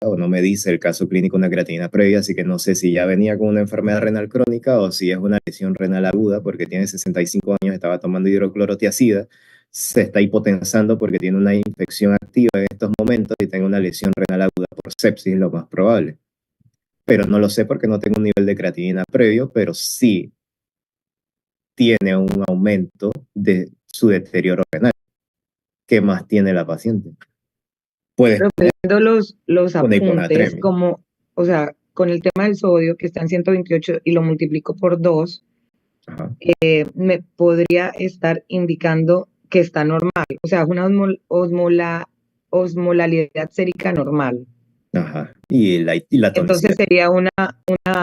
o no me dice el caso clínico una creatinina previa, así que no sé si ya venía con una enfermedad renal crónica o si es una lesión renal aguda porque tiene 65 años, estaba tomando hidroclorotiazida, se está hipotensando porque tiene una infección activa en estos momentos y tiene una lesión renal aguda por sepsis, lo más probable. Pero no lo sé porque no tengo un nivel de creatinina previo, pero sí tiene un aumento de su deterioro renal. ¿Qué más tiene la paciente? Puedes Pero poner viendo los una apuntes, hiponatremia. como, o sea, con el tema del sodio, que está en 128 y lo multiplico por 2, Ajá. me podría estar indicando que está normal. O sea, una osmolalidad sérica normal. Ajá. Y la Entonces tonicidad. sería una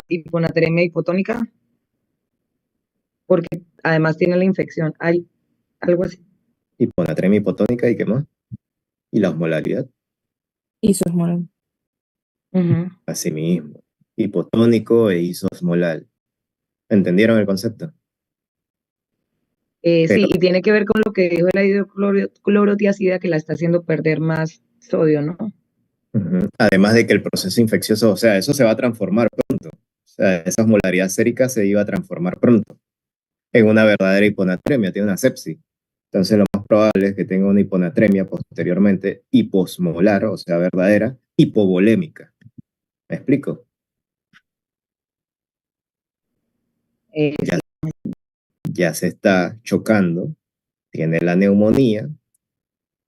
hiponatremia hipotónica, porque además tiene la infección. Hay algo así. Hiponatremia hipotónica y qué más. Y la osmolaridad, Isosmoral. Ujú. asimismo. Hipotónico e isosmolar. ¿Entendieron el concepto? Sí, Pero y tiene que ver con lo que dijo la hidroclorotiazida, que la está haciendo perder más sodio, ¿no? además de que el proceso infeccioso, o sea, eso se va a transformar pronto. O sea, esa osmolaridad sérica se iba a transformar pronto en una verdadera hiponatremia, tiene una sepsis. Entonces, lo más probable es que tenga una hiponatremia posteriormente hiposmolar, o sea, verdadera, hipovolémica. ¿Me explico? Ya, Sí. ya se está chocando, tiene la neumonía,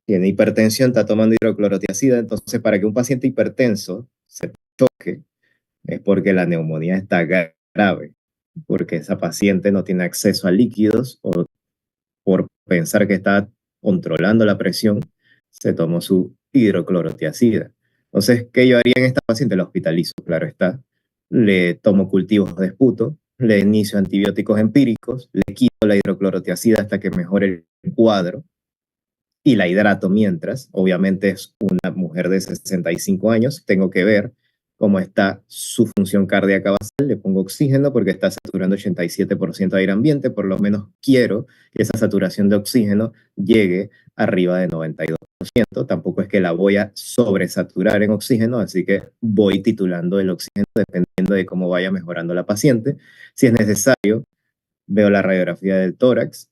tiene hipertensión, está tomando hidroclorotiazida. Entonces, para que un paciente hipertenso se choque, es porque la neumonía está grave, porque esa paciente no tiene acceso a líquidos o por pensar que está controlando la presión, se tomó su hidroclorotiazida. Entonces, ¿qué yo haría en esta paciente? La hospitalizo, claro está. Le tomo cultivos de esputo, le inicio antibióticos empíricos, le quito la hidroclorotiazida hasta que mejore el cuadro y la hidrato mientras. Obviamente es una mujer de 65 años, tengo que ver cómo está su función cardíaca basal, le pongo oxígeno porque está saturando 87% de aire ambiente, por lo menos quiero que esa saturación de oxígeno llegue arriba de 92%, tampoco es que la voy a sobresaturar en oxígeno, así que voy titulando el oxígeno dependiendo de cómo vaya mejorando la paciente. Si es necesario, veo la radiografía del tórax,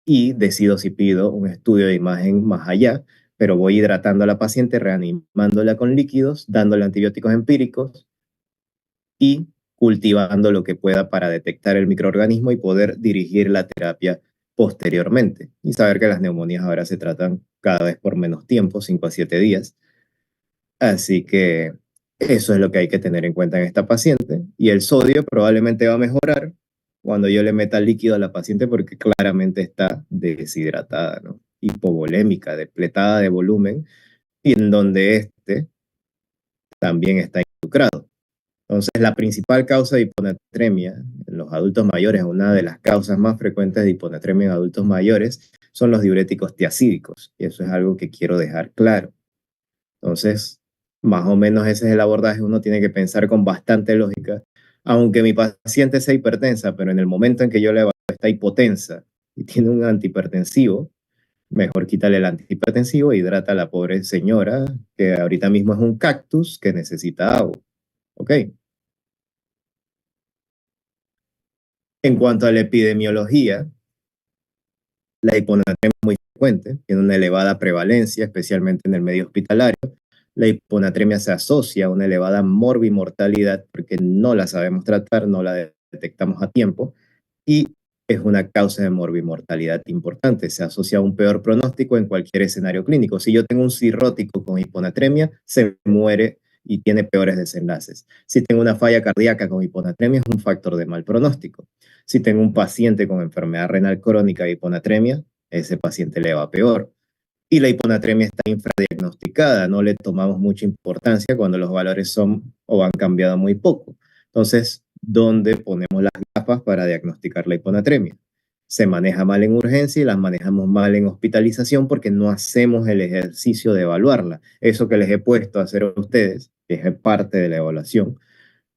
y decido si pido un estudio de imagen más allá, pero voy hidratando a la paciente, reanimándola con líquidos, dándole antibióticos empíricos y cultivando lo que pueda para detectar el microorganismo y poder dirigir la terapia posteriormente. Y saber que las neumonías ahora se tratan cada vez por menos tiempo, 5 a 7 días. Así que eso es lo que hay que tener en cuenta en esta paciente. Y el sodio probablemente va a mejorar cuando yo le meta líquido a la paciente porque claramente está deshidratada, ¿no? Hipovolémica, depletada de volumen, y en donde este también está involucrado. Entonces, la principal causa de hiponatremia en los adultos mayores, una de las causas más frecuentes de hiponatremia en adultos mayores, son los diuréticos tiacídicos. Y eso es algo que quiero dejar claro. Entonces, más o menos ese es el abordaje. Uno tiene que pensar con bastante lógica. Aunque mi paciente sea hipertensa, pero en el momento en que yo le evalúo está hipotensa y tiene un antihipertensivo, mejor quítale el antihipertensivo e hidrata a la pobre señora que ahorita mismo es un cactus que necesita agua. ¿Ok? En cuanto a la epidemiología, la hiponatremia es muy frecuente, tiene una elevada prevalencia, especialmente en el medio hospitalario. La hiponatremia se asocia a una elevada morbimortalidad porque no la sabemos tratar, no la detectamos a tiempo y es una causa de morbimortalidad importante. Se asocia a un peor pronóstico en cualquier escenario clínico. Si yo tengo un cirrótico con hiponatremia, se muere y tiene peores desenlaces. Si tengo una falla cardíaca con hiponatremia, es un factor de mal pronóstico. Si tengo un paciente con enfermedad renal crónica e hiponatremia, ese paciente le va peor. Y la hiponatremia está infradiagnosticada, no le tomamos mucha importancia cuando los valores son o han cambiado muy poco. Entonces, ¿dónde ponemos las gafas para diagnosticar la hiponatremia? Se maneja mal en urgencia y las manejamos mal en hospitalización porque no hacemos el ejercicio de evaluarla. Eso que les he puesto a hacer a ustedes, que es parte de la evaluación,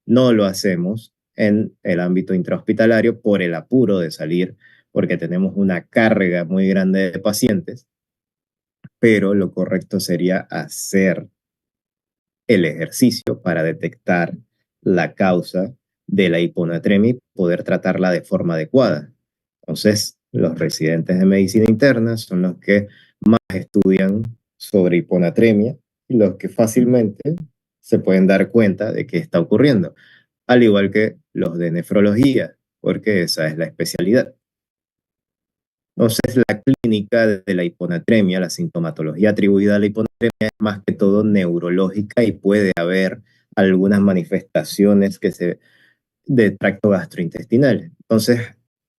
no lo hacemos en el ámbito intrahospitalario por el apuro de salir, porque tenemos una carga muy grande de pacientes, pero lo correcto sería hacer el ejercicio para detectar la causa de la hiponatremia y poder tratarla de forma adecuada. Entonces, los residentes de medicina interna son los que más estudian sobre hiponatremia y los que fácilmente se pueden dar cuenta de qué está ocurriendo, al igual que los de nefrología, porque esa es la especialidad. Entonces, la clínica de la hiponatremia, la sintomatología atribuida a la hiponatremia es más que todo neurológica y puede haber algunas manifestaciones de tracto gastrointestinal. Entonces,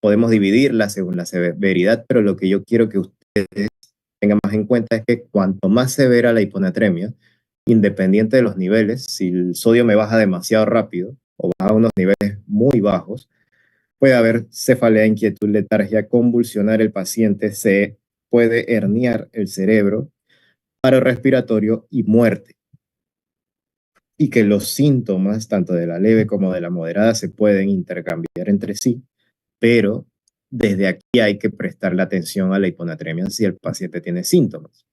podemos dividirla según la severidad, pero lo que yo quiero que ustedes tengan más en cuenta es que cuanto más severa la hiponatremia, independiente de los niveles, si el sodio me baja demasiado rápido o baja a unos niveles muy bajos, puede haber cefalea, inquietud, letargia, convulsionar el paciente, se puede herniar el cerebro, paro respiratorio y muerte. Y que los síntomas, tanto de la leve como de la moderada, se pueden intercambiar entre sí, pero desde aquí hay que prestarle atención a la hiponatremia si el paciente tiene síntomas.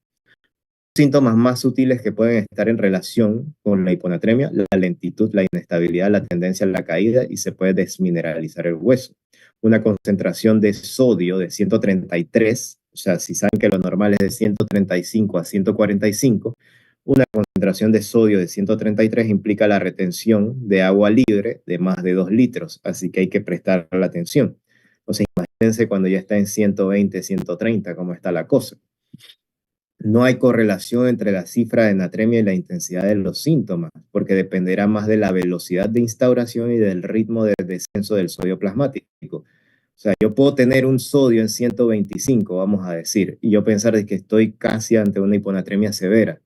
Síntomas más sutiles que pueden estar en relación con la hiponatremia, la lentitud, la inestabilidad, la tendencia a la caída y se puede desmineralizar el hueso. Una concentración de sodio de 133, o sea, si saben que lo normal es de 135 a 145, una concentración de sodio de 133 implica la retención de agua libre de más de 2 litros, así que hay que prestar la atención. O sea, imagínense cuando ya está en 120, 130, cómo está la cosa. No hay correlación entre la cifra de natremia y la intensidad de los síntomas, porque dependerá más de la velocidad de instauración y del ritmo de descenso del sodio plasmático. O sea, yo puedo tener un sodio en 125, vamos a decir, y yo pensar de que estoy casi ante una hiponatremia severa,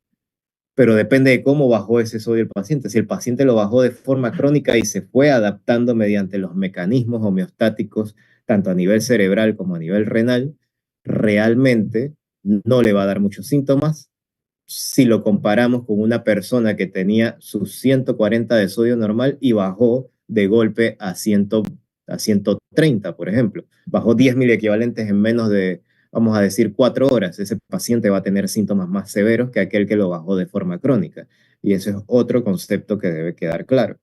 pero depende de cómo bajó ese sodio el paciente. Si el paciente lo bajó de forma crónica y se fue adaptando mediante los mecanismos homeostáticos, tanto a nivel cerebral como a nivel renal, realmente no le va a dar muchos síntomas si lo comparamos con una persona que tenía sus 140 de sodio normal y bajó de golpe a 130, por ejemplo. Bajó 10 mil equivalentes en menos de, vamos a decir, 4 horas. Ese paciente va a tener síntomas más severos que aquel que lo bajó de forma crónica. Y ese es otro concepto que debe quedar claro.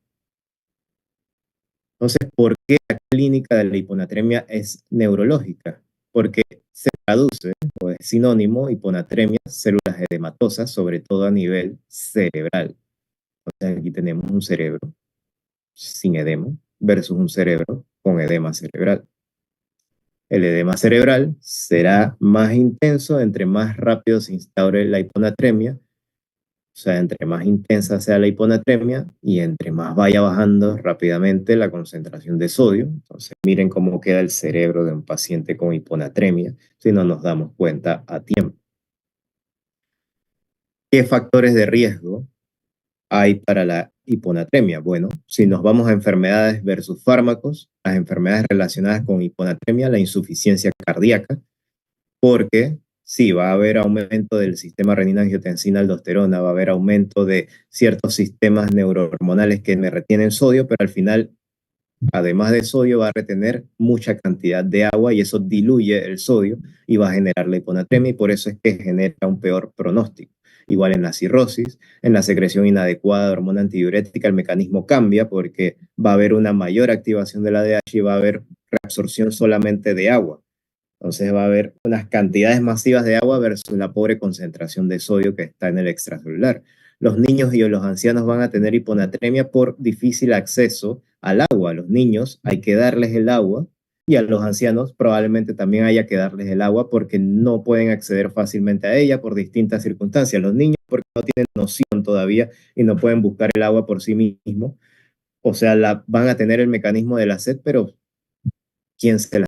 Entonces, ¿por qué la clínica de la hiponatremia es neurológica? Porque se traduce, o es sinónimo, hiponatremia, células edematosas, sobre todo a nivel cerebral. Entonces, aquí tenemos un cerebro sin edema versus un cerebro con edema cerebral. El edema cerebral será más intenso entre más rápido se instaure la hiponatremia. O sea, entre más intensa sea la hiponatremia y entre más vaya bajando rápidamente la concentración de sodio. Entonces, miren cómo queda el cerebro de un paciente con hiponatremia si no nos damos cuenta a tiempo. ¿Qué factores de riesgo hay para la hiponatremia? Bueno, si nos vamos a enfermedades versus fármacos, las enfermedades relacionadas con hiponatremia, la insuficiencia cardíaca, porque sí, va a haber aumento del sistema renina-angiotensina-aldosterona, va a haber aumento de ciertos sistemas neurohormonales que me retienen sodio, pero al final, además de sodio, va a retener mucha cantidad de agua y eso diluye el sodio y va a generar la hiponatremia y por eso es que genera un peor pronóstico. Igual en la cirrosis, en la secreción inadecuada de hormona antidiurética, el mecanismo cambia porque va a haber una mayor activación de la ADH y va a haber reabsorción solamente de agua. Entonces va a haber unas cantidades masivas de agua versus la pobre concentración de sodio que está en el extracelular. Los niños y los ancianos van a tener hiponatremia por difícil acceso al agua. A los niños hay que darles el agua y a los ancianos probablemente también haya que darles el agua porque no pueden acceder fácilmente a ella por distintas circunstancias. Los niños porque no tienen noción todavía y no pueden buscar el agua por sí mismos. O sea, van a tener el mecanismo de la sed, pero ¿quién se la